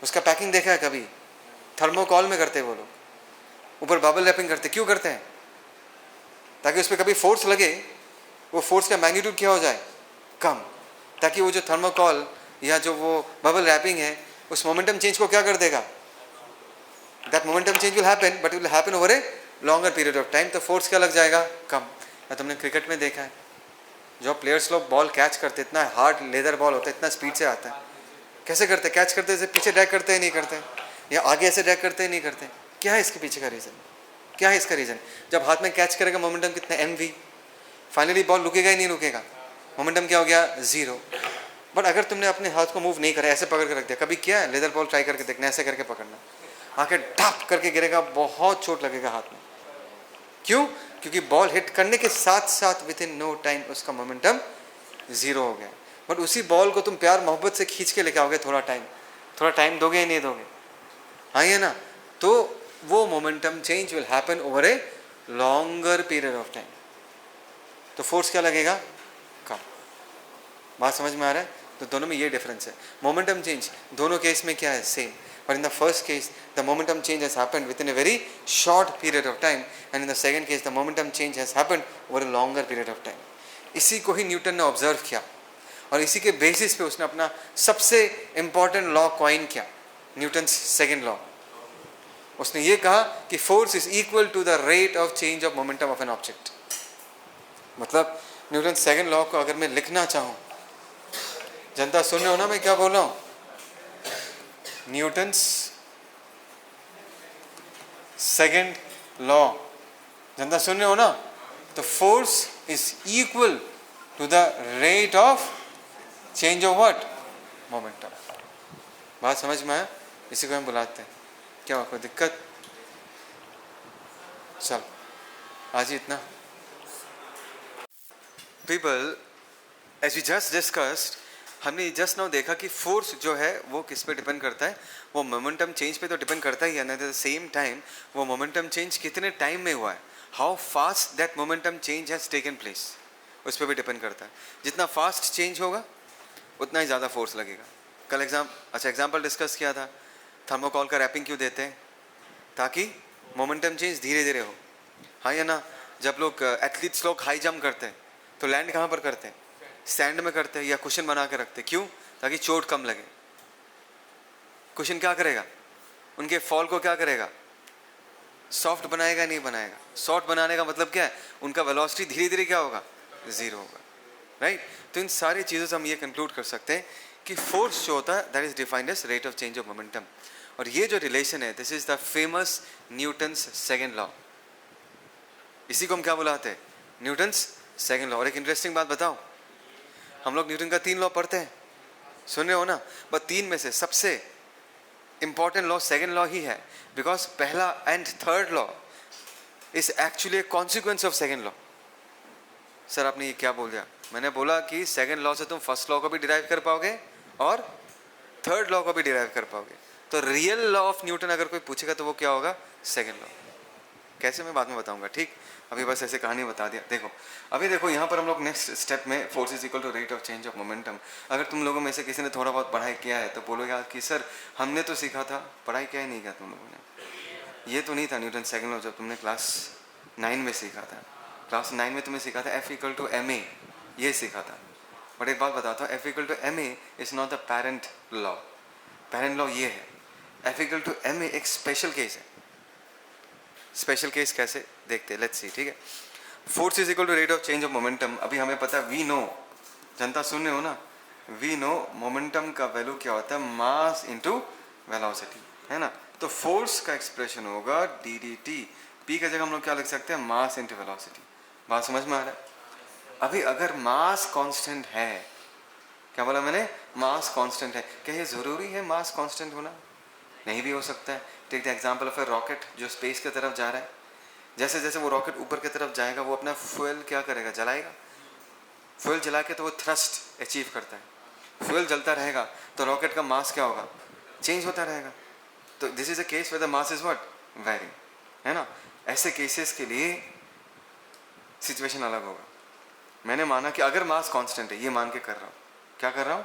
A: उसका पैकिंग देखा है कभी? थर्मोकॉल में करते हैं वो लोग, ऊपर बबल रैपिंग करते. क्यों करते हैं? ताकि उस पर कभी फोर्स लगे, वो फोर्स का मैग्नीट्यूड क्या हो जाए, कम, ताकि वो जो थर्मोकॉल या जो वो बबल रैपिंग है उस मोमेंटम चेंज को क्या कर देगा. That momentum change will happen, but will happen over a longer period of time. तो फोर्स क्या लग जाएगा, कम. या तुमने क्रिकेट में देखा है जो प्लेयर्स लोग बॉल कैच करते, इतना हार्ड लेदर बॉल होता है, इतना स्पीड से आता है, कैसे करते? कैच करते से पीछे ड्रैग करते ही नहीं करते, या आगे ऐसे ड्रैग करते ही नहीं करते. क्या है इसके पीछे का रीज़न? क्या है इसका रीज़न? जब हाथ में कैच करेगा मोमेंटम कितना mv, फाइनली बॉल रुकेगा ही नहीं रुकेगा, मोमेंटम क्या हो गया, जीरो. बट अगर तुमने अपने हाथ को मूव नहीं करा, ऐसे पकड़ के रख दिया, कभी क्या है लेदर बॉल ट्राई करके देखना, ऐसे करके पकड़ना, आके ढाप करके गिरेगा, बहुत चोट लगेगा हाथ में. क्यों? क्योंकि बॉल हिट करने के साथ साथ विद इन नो टाइम उसका मोमेंटम जीरो हो गया. बट उसी बॉल को तुम प्यार मोहब्बत से खींच के लेके आओगे, थोड़ा टाइम दोगे या नहीं दोगे? हाँ ये ना. तो वो momentum change will happen over a longer period of time. तो फोर्स क्या लगेगा, कम. बात समझ में आ रहा है? तो दोनों में ये डिफरेंस है. मोमेंटम चेंज दोनों केस में क्या है, same. But in the first case, the momentum change has happened within a very short period of time, and in the second case, the momentum change has happened over a longer period of time. इसी को ही Newton ने observe किया और इसी के basis पे उसने अपना सबसे इम्पॉर्टेंट लॉ कॉइन किया, न्यूटन सेकेंड लॉ. उसने ये कहा कि force is equal to the rate of change of momentum of an object. मतलब न्यूटन सेकेंड लॉ को अगर मैं लिखना चाहूँ, जनता सुन रहे हो ना मैं क्या बोल रहा हूँ? न्यूटन्स सेकेंड लॉ, जनता सुन रहे हो ना? तो force is equal to the rate of change of what, momentum. बात समझ में आया? इसी को हम बुलाते हैं. क्या हुआ, कोई दिक्कत? चल आज ही इतना. People, as we just discussed, हमने जस्ट नाउ देखा कि फोर्स जो है वो किस पे डिपेंड करता है, वो मोमेंटम चेंज पे तो डिपेंड करता ही है. एट द सेम टाइम वो मोमेंटम चेंज कितने टाइम में हुआ है, how fast that momentum change has taken place, उस पर भी डिपेंड करता है. जितना फास्ट चेंज होगा उतना ही ज़्यादा फोर्स लगेगा. कल एग्जाम्पल डिस्कस किया था, थर्मोकॉल का रैपिंग क्यों देते हैं? ताकि मोमेंटम चेंज धीरे धीरे हो. हाँ या ना? जब लोग एथलीट्स लोग हाई जंप करते हैं तो लैंड कहाँ पर करते हैं, सैंड में करते हैं या कुशन बना के रखते हैं. क्यों? ताकि चोट कम लगे. कुशन क्या करेगा, उनके फॉल को क्या करेगा, सॉफ्ट बनाएगा, नहीं बनाएगा. सॉफ्ट बनाने का मतलब क्या है, उनका वेलोसिटी धीरे धीरे क्या होगा, जीरो होगा. राइट? तो इन सारी चीज़ों से हम ये कंक्लूड कर सकते हैं कि फोर्स जो होता है that is defined as rate of change of momentum. और ये जो रिलेशन है, this is the famous Newton's second law. इसी को हम क्या बुलाते हैं, न्यूटन्स सेकेंड लॉ. और एक इंटरेस्टिंग बात बताओ, हम लोग न्यूटन का 3 लॉ पढ़ते हैं, सुन रहे हो ना? बस 3 में से सबसे इंपॉर्टेंट लॉ सेकेंड लॉ ही है, बिकॉज पहला and third law is actually A consequence of second law. Sir आपने ये क्या बोल दिया? मैंने बोला कि सेकेंड लॉ से तुम फर्स्ट लॉ को भी डिराइव कर पाओगे और थर्ड लॉ को भी डिराइव कर पाओगे. तो रियल लॉ ऑफ न्यूटन अगर कोई पूछेगा तो वो क्या होगा, सेकेंड लॉ. कैसे, मैं बाद में बताऊंगा. ठीक, अभी बस ऐसे कहानी बता दिया. देखो अभी देखो यहाँ पर हम लोग नेक्स्ट स्टेप में force is equal to rate of change of momentum. अगर तुम लोगों में से किसी ने थोड़ा बहुत पढ़ाई किया है तो बोलोगे कि सर हमने तो सीखा था, पढ़ाई क्या ही नहीं किया तुम लोगों ने. ये तो नहीं था न्यूटन सेकेंड लॉ जब तुमने क्लास 9 में सीखा था. क्लास 9 में तुमने सीखा था F=ma, ये सीखा था. बट एक बात बताता हूँ, F=ma is not the parent law. Parent law ये है. F=ma एक स्पेशल केस है. स्पेशल केस कैसे देखते हैं, लेट्स सी. ठीक है, force is equal to rate of change of momentum. अभी हमें पता है, वी नो, जनता सुन रहे हो ना, वी नो मोमेंटम का वैल्यू क्या होता है, मास इनटू वेलोसिटी. है ना। तो फोर्स का एक्सप्रेशन होगा डी डी टी। पी का जगह हम लोग क्या लिख सकते हैं, मास इंटू वेलोसिटी। बात समझ में आ रहा है। अभी अगर मास कांस्टेंट है, क्या बोला मैंने, मास कांस्टेंट है, क्या ये ज़रूरी है मास कांस्टेंट होना? नहीं भी हो सकता है। Take the example of a rocket जो स्पेस की तरफ जा रहा है। जैसे जैसे वो रॉकेट ऊपर की तरफ जाएगा वो अपना फ्यूल क्या करेगा, जलाएगा। फ्यूल जला के तो वो थ्रस्ट अचीव करता है। फ्यूल जलता रहेगा तो रॉकेट का मास क्या होगा, चेंज होता रहेगा। तो this is a case where the mass is what, varying, है ना। ऐसे केसेस के लिए सिचुएशन अलग होगा। मैंने माना कि अगर मास कांस्टेंट है, ये मान के कर रहा हूँ, क्या कर रहा हूँ,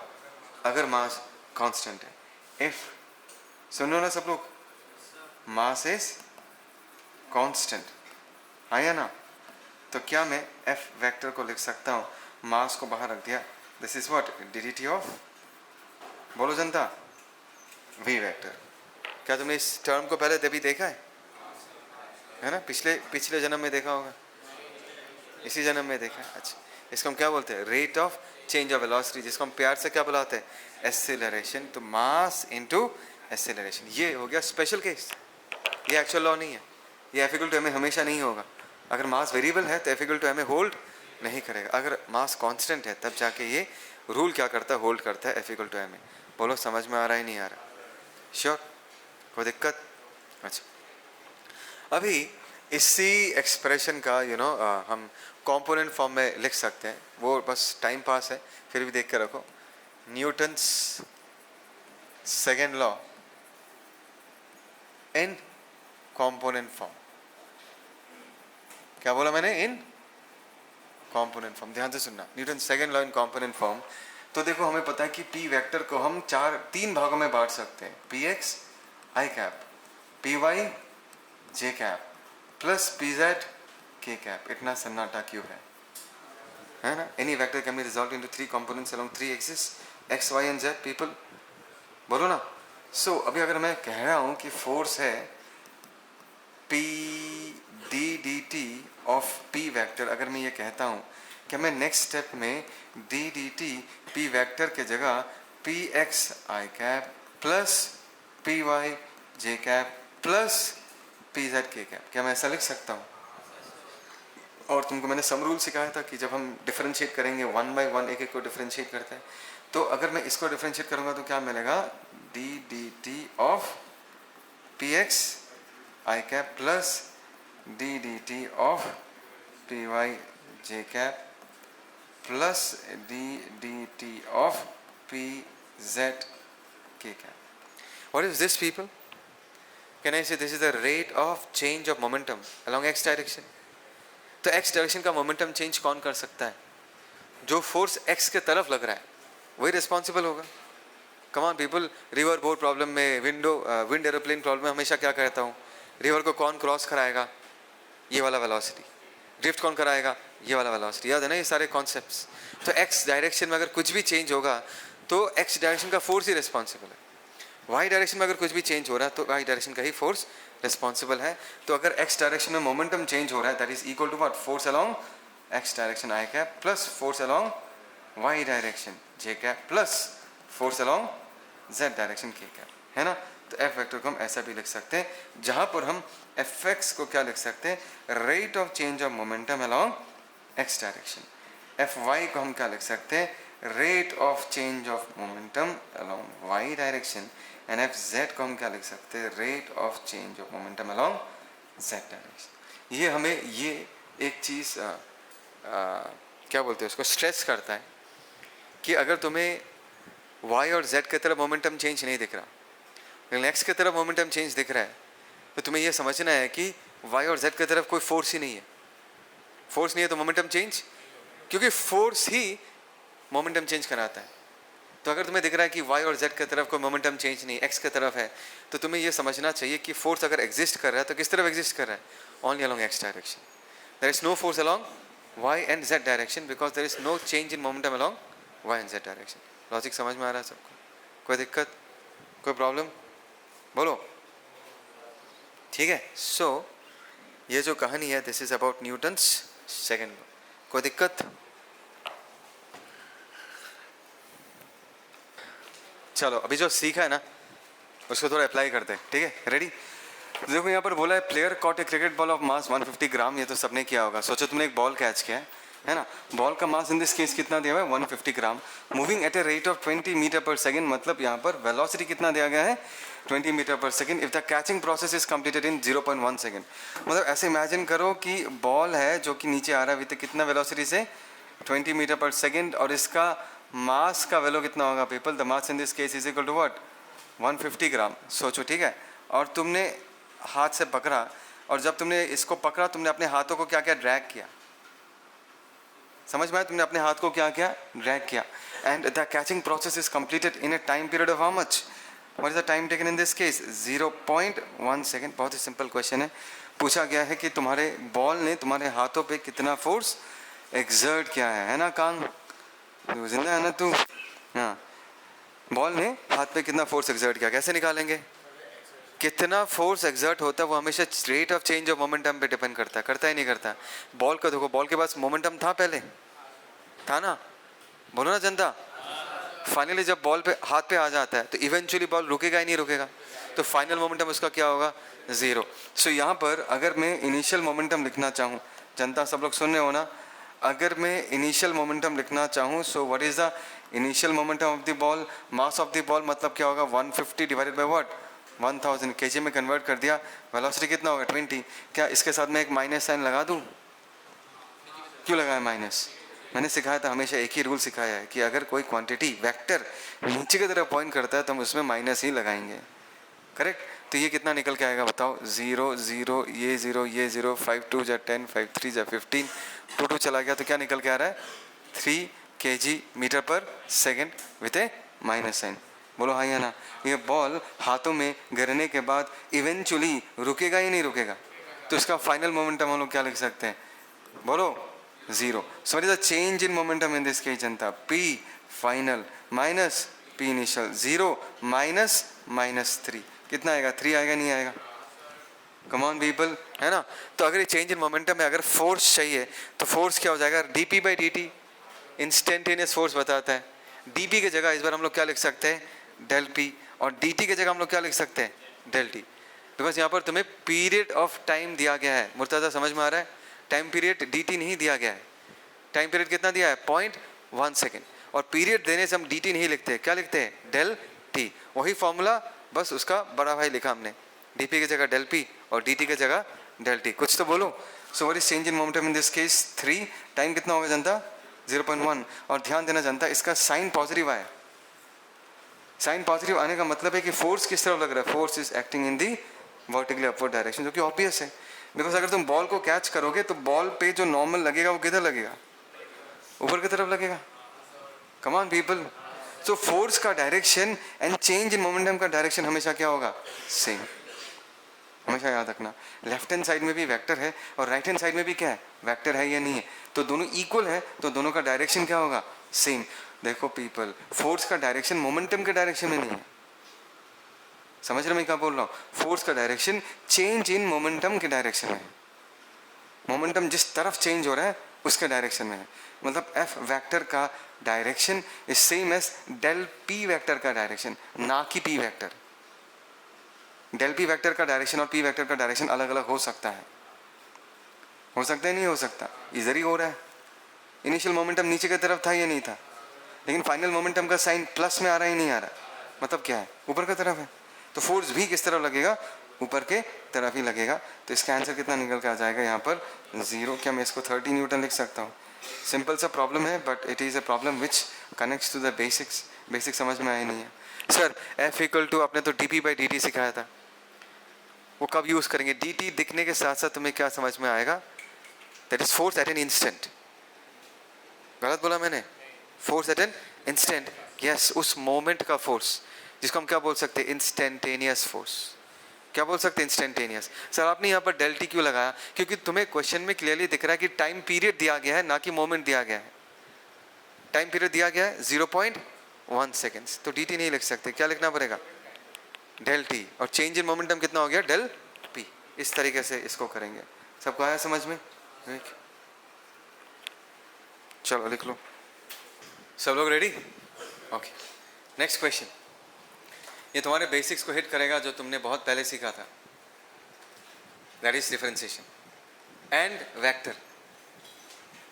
A: अगर मास कांस्टेंट है, इफ, सुन लो ना सब लोग, मास इज कांस्टेंट, आया ना, तो क्या मैं एफ वेक्टर को लिख सकता हूँ, मास को बाहर रख दिया, this is what, D of, बोलो जनता, वी वेक्टर। क्या तुमने इस टर्म को पहले तभी देखा है ना, पिछले जन्म में देखा होगा, इसी जन्म में देखा है। अच्छा, इसको हम क्या बोलते हैं, rate of change of velocity, जिसको हम प्यार से क्या बुलाते हैं, एक्सेलरेशन। तो मास इनटू एक्सेलरेशन, ये हो गया स्पेशल केस, ये एक्चुअल लॉ नहीं है। ये एफ इक्वल टू एम में हमेशा नहीं होगा। अगर मास वेरिएबल है तो एफ इक्वल टू एम में होल्ड नहीं करेगा। अगर मास कांस्टेंट है तब जाके ये रूल क्या करता है, होल्ड करता है एफ इक्वल टू एम में। बोलो समझ में आ रहा है नहीं आ रहा, श्योर, कोई दिक्कत। अच्छा, अभी इसी एक्सप्रेशन का हम कंपोनेंट फॉर्म में लिख सकते हैं, वो बस टाइम पास है, फिर भी देख के रखो। Newton's second law in component form, क्या बोला मैंने, इन कंपोनेंट फॉर्म, ध्यान से सुनना। Newton second law in component form. तो देखो हमें पता है कि पी वेक्टर को हम तीन भागों में बांट सकते हैं, p x i cap, p y j cap, plus p z k cap. इतना सन्नाटा क्यों है ना। Any vector can be resolve into three components along three axis, x y and z, people, बोलो ना। सो अभी अगर मैं कह रहा हूं कि फोर्स है P D d t of P vector, अगर मैं ये कहता हूं कि मैं नेक्स्ट स्टेप में D d T P vector के जगह P x i cap plus P y j cap plus p z k cap, क्या मैं ऐसा लिख सकता हूँ? और तुमको मैंने सम रूल सिखाया था कि जब हम डिफरेंशिएट करेंगे वन बाय वन एक एक को डिफरेंशिएट करते हैं, तो अगर मैं इसको डिफरेंशिएट करूंगा तो क्या मिलेगा, d d t of p x i cap plus d d t of p y j cap plus d d t of p z k cap. What is this, people? Can I say this is the rate of change of momentum along x direction? तो x direction का momentum change कौन कर सकता है? जो force x के तरफ लग रहा है वही रिस्पॉन्सिबल होगा। कम on people, river board problem में, विंड एरोप्लेन प्रॉब्लम में हमेशा क्या कहता हूँ, रिवर को कौन क्रॉस कराएगा, ये वाला वेलोसिटी। ड्रिफ्ट कौन कराएगा, ये वाला वेलोसिटी। याद है ना ये सारे कॉन्सेप्ट्स। तो x डायरेक्शन में अगर कुछ भी चेंज होगा तो x डायरेक्शन का फोर्स ही रिस्पॉन्सिबल है। y डायरेक्शन में अगर कुछ भी चेंज हो रहा है तो y डायरेक्शन का ही फोर्स रिस्पॉन्सिबल है। तो अगर x डायरेक्शन में मोमेंटम चेंज हो रहा है, that is equal to what, force along x direction i cap plus force along y direction j cap plus force along z direction k cap, है ना। तो f वेक्टर को हम ऐसा भी लिख सकते हैं, जहां पर हम fx को क्या लिख सकते हैं, rate of change of momentum along x direction. fy को हम क्या लिख सकते हैं, rate of change of momentum along y direction. And fz को हम क्या लिख सकते हैं, rate of change of momentum along z direction. ये हमें ये एक चीज़ क्या बोलते हैं उसको, स्ट्रेस करता है कि अगर तुम्हें y और z की तरफ मोमेंटम चेंज नहीं दिख रहा, लेकिन x की तरफ मोमेंटम चेंज दिख रहा है, तो तुम्हें यह समझना है कि y और z की तरफ कोई फोर्स ही नहीं है। फोर्स नहीं है तो मोमेंटम चेंज, क्योंकि फोर्स ही मोमेंटम चेंज कराता है। तो अगर तुम्हें दिख रहा है कि y और z की तरफ कोई मोमेंटम चेंज नहीं, x की तरफ है, तो तुम्हें यह समझना चाहिए कि फोर्स अगर एग्जिस्ट कर रहा है तो किस तरफ एग्जिस्ट कर रहा है, only along x direction. There is no force along y and z direction because there is no change in momentum along y and z direction. Logic समझ में आ रहा है सबको? कोई दिक्कत, कोई प्रॉब्लम, बोलो, ठीक है। सो ये जो कहानी है, this is about Newton's second law. कोई दिक्कत? चलो, अभी जो सीखा है ना, उसको थोड़ा अप्लाई करते हैं, ठीक है, रेडी। देखो यहाँ पर बोला है player caught a cricket ball of mass 150 gram, ये तो सबने किया होगा। सोचो तुमने एक बॉल कैच किया है ना, बॉल का मास इन दिस केस कितना दिया हुआ है 150 gram, moving at a rate of 20 metre per second, मतलब यहाँ पर वेलोसिटी कितना दिया गया है 20 metre per second. If the catching process is completed in 0.1 second, मतलब ऐसे इमेजिन करो कि बॉल है जो कि नीचे आ रहा है विद कितना वेलोसिटी से 20 मीटर पर सेकेंड, और इसका मास का वैल्यू कितना होगा people, the mass in this case is equal to what 150 gram. सोचो, ठीक है, और तुमने हाथ से पकड़ा, और जब तुमने इसको पकड़ा तुमने अपने हाथों को क्या क्या ड्रैग किया, समझ में आया, तुमने अपने हाथ को क्या क्या ड्रैग किया, and the catching process is completed in A time period of how much, what is the time taken in this case 0.1 second. बहुत ही सिंपल क्वेश्चन है, पूछा गया है कि तुम्हारे बॉल ने तुम्हारे हाथों पे कितना फोर्स एक्सर्ट किया है ना कांग, तू जिंदा है ना तू, हाँ, बॉल ने हाथ पे कितना फोर्स एक्सर्ट किया, कैसे निकालेंगे, कितना फोर्स एक्सर्ट होता है वो हमेशा rate of change of momentum पे डिपेंड करता है, करता ही नहीं करता। बॉल का देखो, बॉल के पास मोमेंटम था, पहले था ना, बोलो ना जनता, फाइनली जब बॉल पे हाथ पे आ जाता है तो इवेंचुअली बॉल रुकेगा ही नहीं रुकेगा, तो फाइनल मोमेंटम उसका क्या होगा 0। सो यहाँ पर अगर मैं इनिशियल मोमेंटम लिखना चाहूँ, जनता सब लोग सुन रहे हो ना, अगर मैं इनिशियल मोमेंटम लिखना चाहूँ, so what is the initial momentum of the ball, mass of the ball मतलब क्या होगा 150 डिवाइडेड बाय व्हाट 1000 केजी में कन्वर्ट कर दिया, वेलोसिटी कितना होगा 20। क्या इसके साथ में एक माइनस साइन लगा दूँ, क्यों लगाया माइनस, मैंने सिखाया था, हमेशा एक ही रूल सिखाया है कि अगर कोई क्वांटिटी वेक्टर नीचे की तरफ पॉइंट करता है तो हम उसमें माइनस ही लगाएंगे, करेक्ट। तो ये कितना निकल के आएगा बताओ, 0 0 ये 0 ये 0, 5 2 जा 10, 5 3 जा 15, 2 2 चला गया तो क्या निकल के आ रहा है 3 kg metre per second with a minus sign. बोलो हाँ या ना, ये बॉल हाथों में गिरने के बाद इवेंचुअली रुकेगा ही नहीं रुकेगा, तो इसका फाइनल मोमेंटम हम लोग क्या लिख सकते हैं, बोलो 0। So what is the change in momentum in this case Janata, P final minus P initial, 0 minus -3, कितना आएगा 3 आएगा नहीं आएगा, कम ऑन पीपल, है ना। तो अगर ये चेंज इन मोमेंटम में अगर फोर्स चाहिए तो फोर्स क्या हो जाएगा dp by dt, instantaneous force बताता है। dp की जगह इस बार हम लोग क्या लिख सकते हैं डेल p, और dt की जगह हम लोग क्या लिख सकते हैं डेल t, बिकॉज यहाँ पर तुम्हें पीरियड ऑफ टाइम दिया गया है। मुर्तजा समझ में आ रहा है, टाइम पीरियड dt नहीं दिया गया है, टाइम पीरियड कितना दिया है 0.1 सेकेंड, और पीरियड देने से हम dt नहीं लिखते, क्या लिखते हैं डेल t, वही फॉर्मूला बस उसका बड़ा भाई लिखा हमने, dp की जगह डेल p और dt की जगह डेल t, कुछ तो बोलो। So what is change in momentum in this case 3, time कितना होगा जनता 0.1, और ध्यान देना जनता इसका साइन पॉजिटिव आया, साइन पॉजिटिव आने का मतलब है कि फोर्स किस तरफ लग रहा है, force is acting in the vertically upward direction, जो कि ऑब्वियस है, बिकॉज अगर तुम बॉल को कैच करोगे तो बॉल पे जो नॉर्मल लगेगा वो किधर लगेगा, ऊपर की तरफ लगेगा, come on people. So force का direction and change in momentum का डायरेक्शन हमेशा क्या होगा सेम, हमेशा याद रखना। लेफ्ट हैंड साइड में भी वेक्टर है और राइट हैंड साइड में भी क्या है वेक्टर है या नहीं है, तो दोनों इक्वल है तो दोनों का डायरेक्शन क्या होगा सेम। देखो पीपल, फोर्स का डायरेक्शन मोमेंटम के डायरेक्शन में नहीं है, समझ रहे मैं क्या बोल रहा हूँ, फोर्स का डायरेक्शन चेंज इन मोमेंटम के डायरेक्शन में है, मोमेंटम जिस तरफ चेंज हो रहा है उसके डायरेक्शन में है, मतलब एफ वेक्टर का direction is same as del p vector का डायरेक्शन, ना कि p vector. Del p vector का डायरेक्शन और पी वेक्टर का डायरेक्शन अलग अलग हो सकता है, हो सकता है नहीं हो सकता, इधर ही हो रहा है, इनिशियल मोमेंटम नीचे की तरफ था या नहीं था, लेकिन फाइनल मोमेंटम का साइन प्लस में आ रहा ही नहीं आ रहा, मतलब क्या है ऊपर की तरफ है, तो फोर्स भी किस तरफ लगेगा ऊपर के तरफ ही लगेगा। तो इसका आंसर कितना निकल के आ जाएगा यहाँ पर 0। क्या मैं इसको 30 न्यूटन लिख सकता हूँ, सिंपल सा प्रॉब्लम है but it is a problem which connects to the basics, basic समझ में आया नहीं है। सर एफ इक्वल टू आपने तो D p by d T सिखाया था, वो कब यूज़ करेंगे, डी टी दिखने के साथ साथ तुम्हें क्या समझ में आएगा, that is force at an instant, गलत बोला मैंने, force at an instant, yes उस मोमेंट का फोर्स जिसको हम क्या बोल सकते हैं इंस्टेंटेनियस फोर्स, क्या बोल सकते हैं इंस्टेंटेनियस। सर आपने यहाँ पर डेल टी क्यों लगाया, क्योंकि तुम्हें क्वेश्चन में क्लियरली दिख रहा है कि टाइम पीरियड दिया गया है ना कि मोमेंट दिया गया है, टाइम पीरियड दिया गया है 0.1 सेकेंड्स, तो डी टी नहीं लिख सकते, क्या लिखना पड़ेगा डेल टी, और चेंज इन मोमेंटम कितना हो गया डेल पी, इस तरीके से इसको करेंगे। सबको आया समझ में, चलो लिख लो, सब लोग रेडी, ओके। नेक्स्ट क्वेश्चन, ये तुम्हारे बेसिक्स को हिट करेगा जो तुमने बहुत पहले सीखा था, that is differentiation and vector.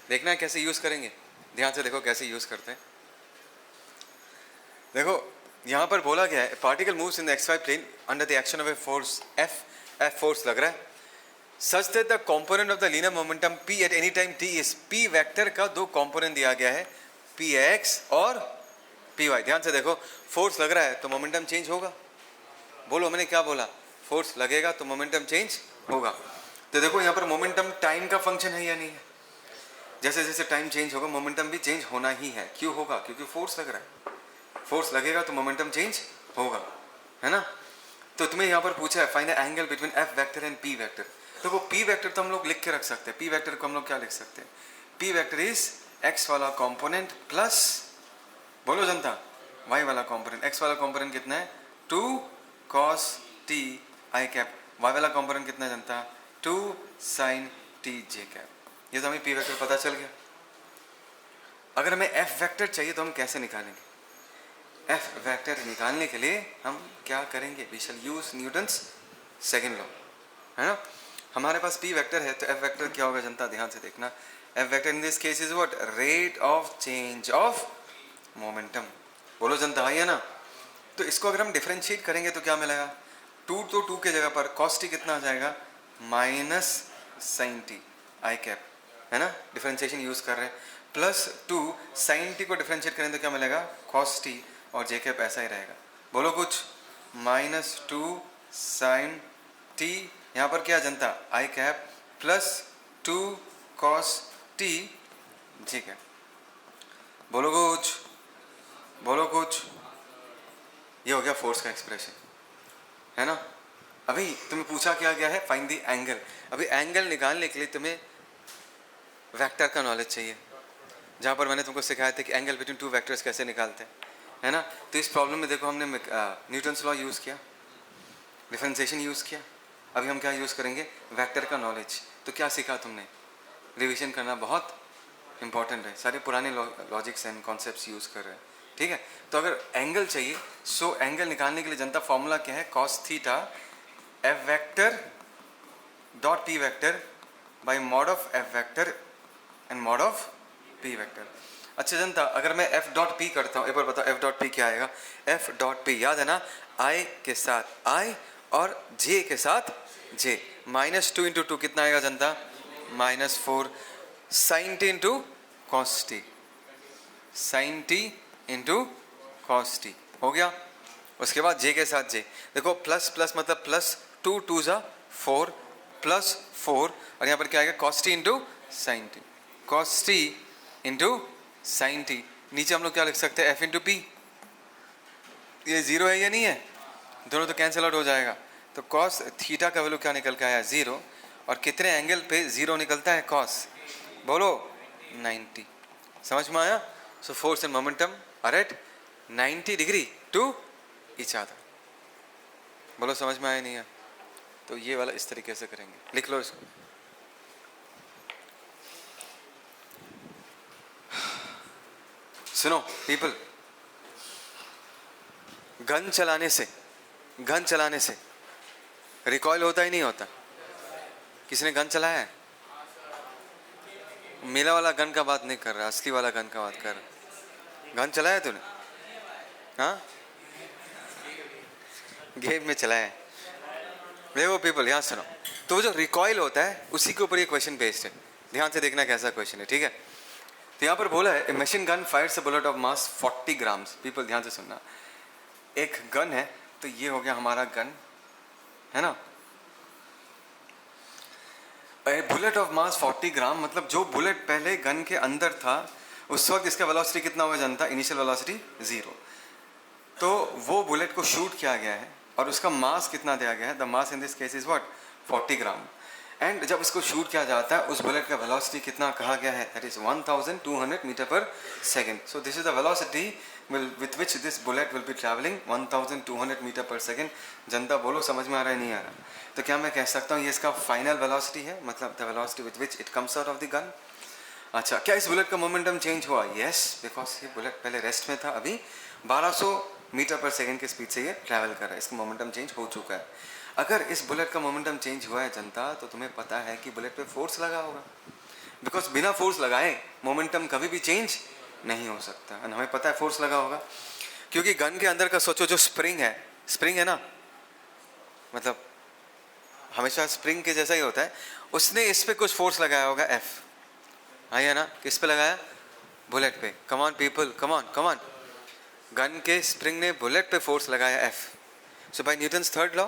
A: देखना है कैसे यूज करेंगे, ध्यान से देखो कैसे यूज करते हैं। देखो यहां पर बोला गया है particle moves in the xy plane under the action of a force F force लग रहा है, such that the component of the linear momentum P at any time t is, P vector का दो कंपोनेंट दिया गया है Px और Py। ध्यान से देखो, फोर्स लग रहा है तो मोमेंटम चेंज होगा। बोलो मैंने क्या बोला, फोर्स लगेगा तो मोमेंटम चेंज होगा। तो देखो यहाँ पर मोमेंटम टाइम का फंक्शन है या नहीं है, जैसे जैसे टाइम चेंज होगा मोमेंटम भी चेंज होना ही है। क्यों होगा, क्योंकि फोर्स लग रहा है, फोर्स लगेगा तो मोमेंटम चेंज होगा, है ना। तो तुम्हें यहाँ पर पूछा है find the angle between F vector and P vector. देखो P वेक्टर तो हम लोग लिख के रख सकते हैं, P वेक्टर को हम लोग क्या लिख सकते हैं, P वेक्टर इज x वाला कंपोनेंट प्लस, बोलो जनता, y वाला कंपोनेंट। x वाला कंपोनेंट कितना है 2 cos t i cap, y वाला कंपोनेंट कितना है जनता 2 sin t j कैप। ये तो हमें P वेक्टर पता चल गया। अगर हमें F वेक्टर चाहिए तो हम कैसे निकालेंगे, F वेक्टर निकालने के लिए हम क्या करेंगे, we shall use Newton's second law, है ना। हमारे पास P वेक्टर है तो F वेक्टर क्या होगा जनता, ध्यान से देखना। F vector in this case is what, rate of change of momentum. बोलो जनता, है ना। तो इसको अगर हम डिफरेंशिएट करेंगे तो क्या मिलेगा, 2 तो 2 के जगह पर cos t कितना आ जाएगा minus sin t i cap, है ना। डिफरेंशिएशन यूज कर रहे हैं, प्लस 2 sin t को डिफरेंशिएट करें तो क्या मिलेगा cos t और j कैप ऐसा ही रहेगा। बोलो कुछ, माइनस 2 sin t, यहाँ पर क्या जनता i cap plus 2 cos t j cap. बोलो कुछ, बोलो कुछ। ये हो गया फोर्स का एक्सप्रेशन, है ना। अभी तुम्हें पूछा क्या गया है, फाइंड द एंगल। अभी एंगल निकालने के लिए तुम्हें वेक्टर का नॉलेज चाहिए, जहाँ पर मैंने तुमको सिखाया था कि एंगल बिटवीन टू वेक्टर्स कैसे निकालते हैं, है ना। तो इस प्रॉब्लम में देखो हमने न्यूटन्स लॉ यूज़ किया, डिफरेंशिएशन यूज़ किया। अभी हम क्या यूज़ करेंगे, वेक्टर का नॉलेज। तो क्या सीखा तुमने, रिविजन करना बहुत इंपॉर्टेंट है, सारे पुराने लॉजिक्स एंड कॉन्सेप्ट्स यूज़ कर रहे हैं, ठीक है। तो अगर एंगल चाहिए, सो एंगल निकालने के लिए जनता फॉर्मूला क्या है, cos theta F vector dot P vector by mod of F vector and mod of P vector. अच्छा जनता, अगर मैं F डॉट P करता हूँ, एक बार बताओ F डॉट P क्या आएगा। F डॉट P याद है ना, I के साथ I और J के साथ J, माइनस 2 इंटू 2 कितना आएगा जनता minus 4 sin t into cos t, sin t into cos t हो गया। उसके बाद j के साथ j, देखो प्लस प्लस मतलब प्लस 2 2 जा 4 प्लस 4 और यहाँ पर क्या आएगा cos t into sine t, cos t into sine t। नीचे हम लोग क्या लिख सकते हैं f इंटू p, ये जीरो है या नहीं है, दोनों तो कैंसिल आउट हो जाएगा। तो cos थीटा का वैल्यू क्या निकल के आया 0, और कितने एंगल पे 0 निकलता है cos, बोलो 90। समझ में आया। So force and momentum are at 90 degree to each other. बोलो समझ में आया नहीं है। तो ये वाला इस तरीके से करेंगे, लिख लो इसको। सुनो पीपल, गन चलाने से रिकॉइल होता ही नहीं होता। किसने गन चलाया है, मेला वाला गन का बात नहीं कर रहा, असली वाला गन का बात कर रहा। गन चलाया तूने, हाँ गेम में चलाया। देखो पीपल यहाँ सुनो, तो वो जो रिकॉइल होता है उसी के ऊपर ये क्वेश्चन बेस्ड है, ध्यान से देखना कैसा क्वेश्चन है, ठीक है। तो यहाँ पर बोला है machine gun Fyers a bullet of mass 40 grams. People ध्यान से सुनना, एक गन है तो ये हो गया हमारा गन, है ना। बुलेट ऑफ मास 40 ग्राम मतलब जो बुलेट पहले गन के अंदर था उस वक्त इसका वेलोसिटी कितना हुआ जानता, इनिशियल वेलोसिटी 0। तो वो बुलेट को शूट किया गया है और उसका मास कितना दिया गया है, the mass in this case is what 40 gram. And जब इसको शूट किया जाता है उस बुलेट का वेलोसिटी कितना कहा गया है, that is 1200 metre per second. So this is the velocity with which this bullet will be traveling 1200 metre per second. जनता बोलो समझ में आ रहा है नहीं आ रहा। तो क्या मैं कह सकता हूँ ये इसका फाइनल वेलोसिटी है, मतलब the velocity with which it comes out of the gun. अच्छा, क्या इस बुलेट का मोमेंटम चेंज हुआ? यस, बिकॉज ये बुलेट पहले रेस्ट में था, अभी 1200 मीटर पर सेकंड की स्पीड से ये ट्रैवल कर रहा है, इसका मोमेंटम चेंज हो चुका है। अगर इस बुलेट का मोमेंटम चेंज हुआ है जनता, तो तुम्हें पता है कि बुलेट पे फोर्स लगा होगा, बिकॉज बिना फोर्स लगाए मोमेंटम कभी भी चेंज नहीं हो सकता। और हमें पता है फोर्स लगा होगा, क्योंकि गन के अंदर का सोचो, जो स्प्रिंग है ना, मतलब हमेशा स्प्रिंग के जैसा ही होता है, उसने इस पे कुछ फोर्स लगाया होगा, एफ, हाँ या ना, किस पे लगाया? बुलेट पे। Come on people, come on, gun के स्प्रिंग ने बुलेट पे फोर्स लगाया, F. So by Newton's third law,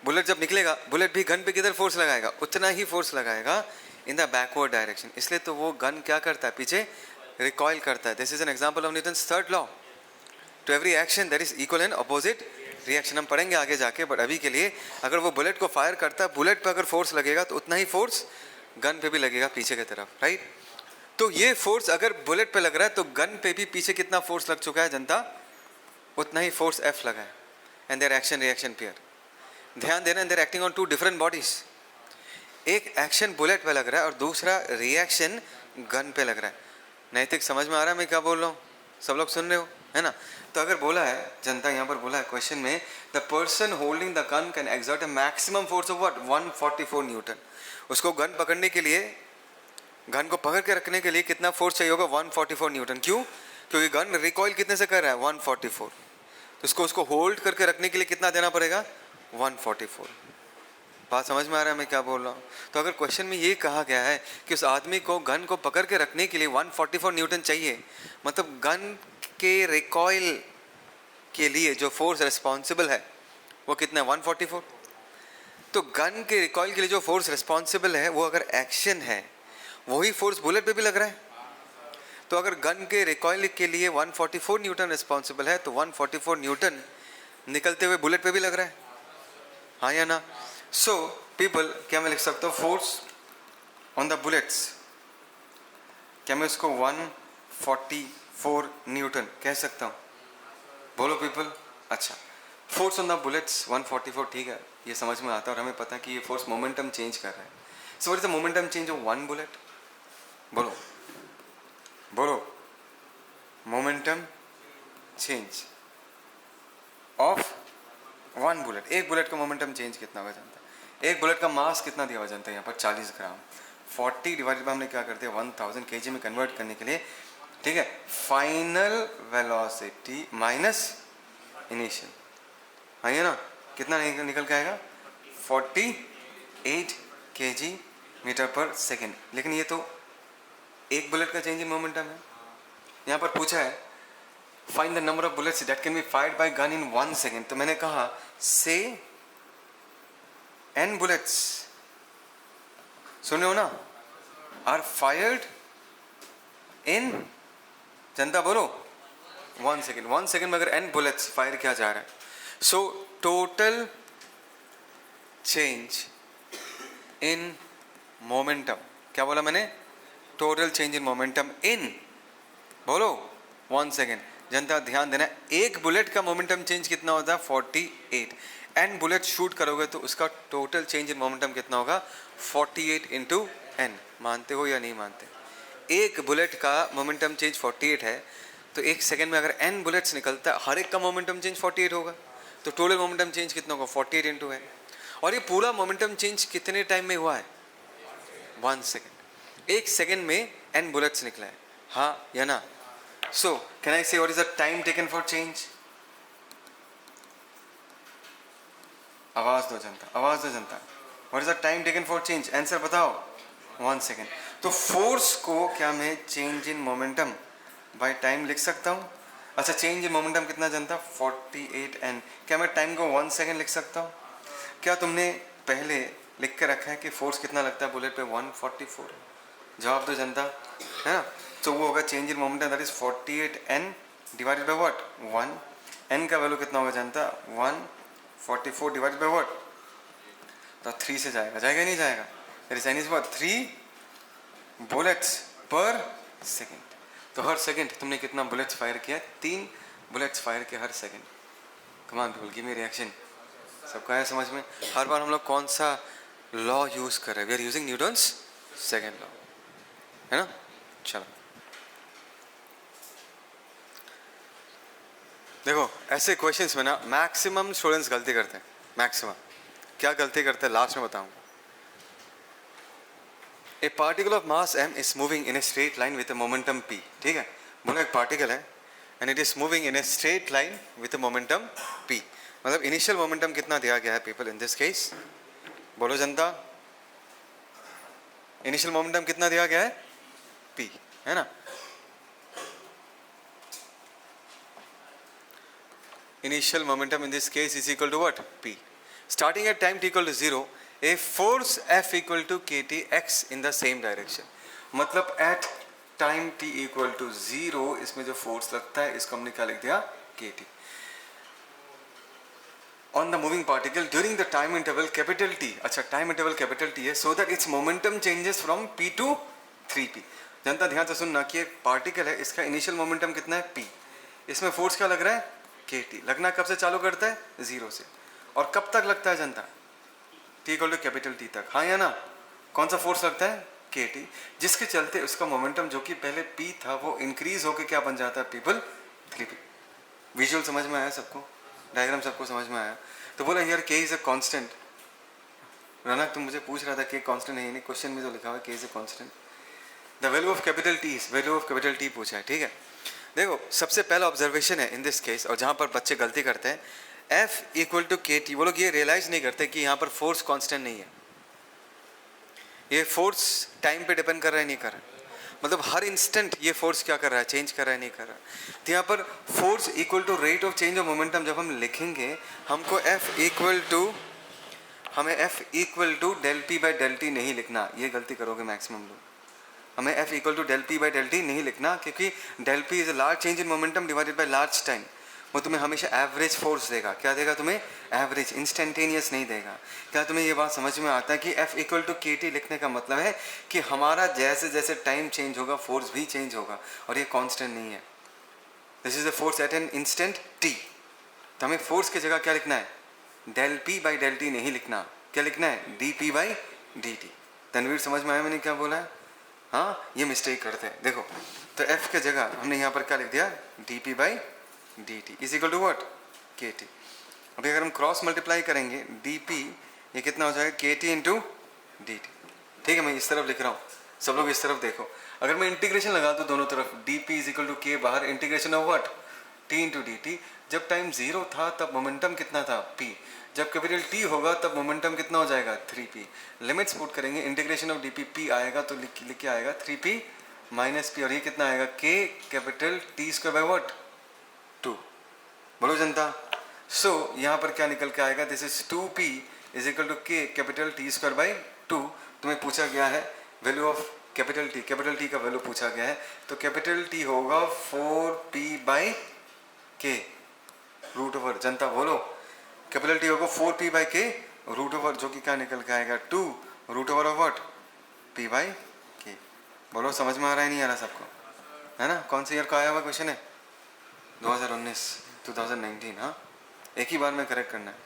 A: bullet जब निकलेगा, बुलेट भी गन पे किधर फोर्स लगाएगा? उतना ही फोर्स लगाएगा इन द बैकवर्ड डायरेक्शन, इसलिए तो वो गन क्या करता है? पीछे रिकॉइल करता है। This is an example of Newton's third law. To every action there is equal and opposite reaction. हम पढ़ेंगे आगे जाके, बट अभी के लिए अगर वो बुलेट को फायर करता है, बुलेट पे अगर फोर्स लगेगा तो उतना ही फोर्स गन पे भी लगेगा पीछे की तरफ, राइट? तो ये फोर्स अगर बुलेट पे लग रहा है तो गन पे भी पीछे कितना फोर्स लग चुका है जनता? उतना ही फोर्स एफ लगा है। And their action reaction pair, ध्यान देना, they're acting on two different bodies. एक एक्शन बुलेट पे लग रहा है और दूसरा रिएक्शन गन पे लग रहा है। नैतिक समझ में आ रहा है मैं क्या बोल रहा हूँ? सब लोग सुन रहे हो, है ना? तो अगर बोला है जनता, यहाँ पर बोला है क्वेश्चन में, the person holding the gun can exert a maximum force of what? 144 Newton. उसको गन पकड़ने के लिए, गन को पकड़ के रखने के लिए कितना फोर्स चाहिए होगा? 144 न्यूटन। क्यों? क्योंकि गन रिकॉइल कितने से कर रहा है? 144। तो उसको होल्ड करके रखने के लिए कितना देना पड़ेगा? 144। बात समझ में आ रहा है मैं क्या बोल रहा हूँ? तो अगर क्वेश्चन में ये कहा गया है कि उस आदमी को गन को पकड़ के रखने के लिए 144 न्यूटन चाहिए, मतलब गन के रिकॉइल के लिए जो फोर्स रिस्पॉन्सिबल है वो कितना है? 144। तो गन के रिकॉइल के लिए जो फोर्स रिस्पॉन्सिबल है वो अगर एक्शन है, वही फोर्स बुलेट पे भी लग रहा है। तो अगर गन के रिकॉइल के लिए 144 न्यूटन रिस्पॉन्सिबल है, तो 144 न्यूटन निकलते हुए बुलेट पे भी लग रहा है, हाँ या ना? सो पीपल, क्या मैं लिख सकता हूँ फोर्स ऑन द बुलेट्स, क्या मैं उसको 144 न्यूटन कह सकता हूँ? बोलो पीपल। अच्छा, फोर्स ऑन द बुलेट्स 144, ठीक है, ये समझ में आता है और हमें पता है कि ये फोर्स मोमेंटम चेंज कर रहा है। So what is the momentum change of one bullet? बोलो बोलो, momentum change of one bullet. एक बुलेट का मोमेंटम चेंज कितना होगा जानता है? एक बुलेट का मास कितना दिया हुआ जानता है? यहाँ पर 40 ग्राम। 40 डिवाइडेड बाय हमने क्या कर दिया? 1000 kg में कन्वर्ट करने के लिए, ठीक है, फाइनल वेलोसिटी माइनस इनिशियल, हाँ ये ना, कितना निकल के आएगा? 48 kg मीटर पर सेकेंड। लेकिन ये तो एक बुलेट का चेंज इन मोमेंटम है। यहाँ पर पूछा है find the number of bullets that can be fired by gun in 1 second. तो मैंने कहा से n बुलेट्स, सुने हो ना, आर फायर्ड इन, जनता बोलो, 1 सेकेंड। 1 सेकेंड में अगर n बुलेट्स फायर किया जा रहा है, so total change in momentum, क्या बोला मैंने? टोटल चेंज इन मोमेंटम इन, बोलो, 1 सेकेंड। जनता ध्यान देना, एक बुलेट का मोमेंटम चेंज कितना होता है? 48। n बुलेट शूट करोगे तो उसका टोटल चेंज इन मोमेंटम कितना होगा? 48 इंटू n। मानते हो या नहीं मानते? एक बुलेट का मोमेंटम चेंज 48 है, तो एक सेकेंड में अगर n बुलेट्स निकलता है, हर एक का मोमेंटम चेंज 48 होगा, तो टोटल मोमेंटम चेंज कितना होगा? 48 इंटू n। और ये पूरा मोमेंटम चेंज कितने टाइम में हुआ है? 1 सेकेंड। एक सेकेंड में n बुलेट्स निकला है, हाँ या ना? So, can I say what is the time taken for change? आवाज दो जनता, आवाज दो जनता। What is the time taken for change? Answer बताओ। 1 सेकेंड। तो फोर्स को क्या मैं change in momentum by time लिख सकता हूँ? अच्छा, चेंज इन मोमेंटम कितना जनता? 48 n। क्या मैं टाइम को 1 सेकेंड लिख सकता हूँ? क्या तुमने पहले लिख के रखा है कि फोर्स कितना लगता है बुलेट पे? 144। जवाब दो जनता, है ना? तो वो होगा change in momentum, that is 48 n divided by what? 1। n का वैल्यू कितना होगा जानता? 144 डिवाइडेड बाय व्हाट? तो 3 से जाएगा, जाएगा नहीं जाएगा? That is n is what? 3 bullets पर सेकेंड। तो हर सेकेंड तुमने कितना बुलेट्स फायर किया? 3 बुलेट्स फायर किया हर second. Come on people, give me reaction. सबका है समझ में? हर बार हम लोग कौन सा लॉ यूज कर रहे हैं? We are using Newton's second law, है ना? चलो, देखो ऐसे क्वेश्चंस में ना मैक्सिमम स्टूडेंट्स गलती करते हैं, मैक्सिमम। क्या गलती करते हैं लास्ट में बताऊंगा। ए particle of mass m is moving in a straight line with a momentum p। ठीक है, बोलो एक पार्टिकल है and it is moving in a straight line with a momentum p। मतलब इनिशियल मोमेंटम कितना दिया गया है पीपल इन दिस केस? बोलो जनता, इनिशियल मोमेंटम कितना दिया गया है? p, है ना। Initial momentum in this case is equal to what? P. Starting at time t equal to 0, a force F equal to kT x in the same direction. मतलब at time t equal to 0 इसमें जो force लगता है इसको हमने क्या लिख दिया? kT. On the moving particle during the time interval capital T, अच्छा time interval capital T है, so that its momentum changes from P to 3P. जनता ध्यान से सुनना कि एक पार्टिकल है, इसका इनिशियल मोमेंटम कितना है? P. इसमें फोर्स क्या लग रहा है? kT। लगना कब से चालू करता है? 0 से। और कब तक लगता है जनता? t equal to capital T तक, हाँ या ना। कौन सा फोर्स लगता है? kT, जिसके चलते उसका मोमेंटम जो कि पहले p था वो इंक्रीज होकर क्या बन जाता है पीपल? 3p। विजुअल समझ में आया सबको? डायग्राम सबको समझ में आया? तो बोला यार k इज अ कांस्टेंट। रौनक तुम मुझे पूछ रहा था कि कांस्टेंट है नहीं, क्वेश्चन में जो लिखा हुआ है k is a constant. The value of capital T, value of capital T पूछा है। ठीक है, देखो सबसे पहला ऑब्जर्वेशन है इन दिस केस, और जहाँ पर बच्चे गलती करते हैं, F इक्वल टू KT, वो लोग ये रियलाइज नहीं करते कि यहाँ पर फोर्स कांस्टेंट नहीं है। ये फोर्स टाइम पे डिपेंड कर रहा है, नहीं कर रहा है। मतलब हर इंस्टेंट ये फोर्स क्या कर रहा है? चेंज कर रहा है, नहीं कर रहा। तो यहाँ पर force equal to rate of change of momentum जब हम लिखेंगे, हमको हमें F equal to del p by del t नहीं लिखना। ये गलती करोगे मैक्सिमम लोग। हमें F equal to del p by del t नहीं लिखना, क्योंकि del p is a large change in momentum divided by large time. वो तुम्हें हमेशा एवरेज फोर्स देगा। क्या देगा तुम्हें? एवरेज, इंस्टेंटेनियस नहीं देगा। क्या तुम्हें ये बात समझ में आता है कि F इक्वल टू KT लिखने का मतलब है कि हमारा जैसे जैसे टाइम चेंज होगा फोर्स भी चेंज होगा, और ये कांस्टेंट नहीं है। This is the force at an instant t। तो हमें फोर्स की जगह क्या लिखना है? Del p by del t नहीं लिखना। क्या लिखना है? D p by d t. Tanveer समझ में आया मैंने क्या बोला है? हाँ, ये मिस्टेक करते हैं। देखो तो F के जगह हमने यहाँ पर क्या लिख दिया? D p by d t is equal to what? K t. अभी अगर हम क्रॉस मल्टीप्लाई करेंगे, डी पी ये कितना हो जाएगा? के टी इंटू डी टी। ठीक है, मैं इस तरफ लिख रहा हूँ, सब लोग इस तरफ देखो। अगर मैं इंटीग्रेशन लगा दूँ दोनों तरफ, d p is equal to k, बाहर integration of what? T into d t. जब टाइम 0 था तब मोमेंटम कितना था? p। जब कैपिटल T होगा तब मोमेंटम कितना हो जाएगा? 3p। लिमिट्स पुट करेंगे, इंटीग्रेशन ऑफ dp p आएगा तो लिख के आएगा 3p माइनस p, और ये कितना आएगा? k capital T square by what? 2। बोलो जनता। सो यहाँ पर क्या निकल के आएगा? This is 2p is equal to k capital T square by 2। तुम्हें पूछा गया है value of capital T, capital T का वैल्यू पूछा गया है, तो कैपिटल T होगा 4p by k root over. जनता बोलो, कैपिटल T होगा 4p by k root over, जो कि क्या निकल के आएगा? 2 root over of what? p by k। बोलो समझ में आ रहा है नहीं आ रहा सबको? है ना? कौन से ईयर का आया हुआ क्वेश्चन है? 2019। हाँ, एक ही बार में करेक्ट करना है।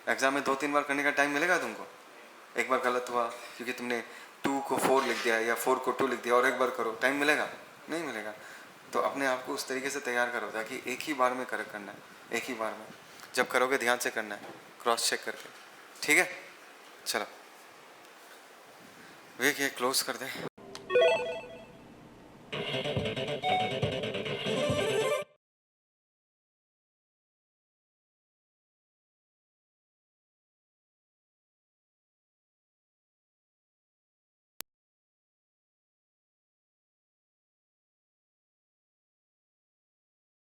A: एग्जाम में 2-3 बार करने का टाइम मिलेगा तुमको? एक बार गलत हुआ क्योंकि तुमने 2 को 4 लिख दिया या 4 को 2 लिख दिया, और एक बार करो, टाइम मिलेगा? नहीं मिलेगा। तो अपने आप को उस तरीके से तैयार करो ताकि एक ही बार में करेक्ट करना है। एक ही बार में जब करोगे ध्यान से करना है, क्रॉस चेक करके। ठीक है, चलो वे क्लोज कर दें।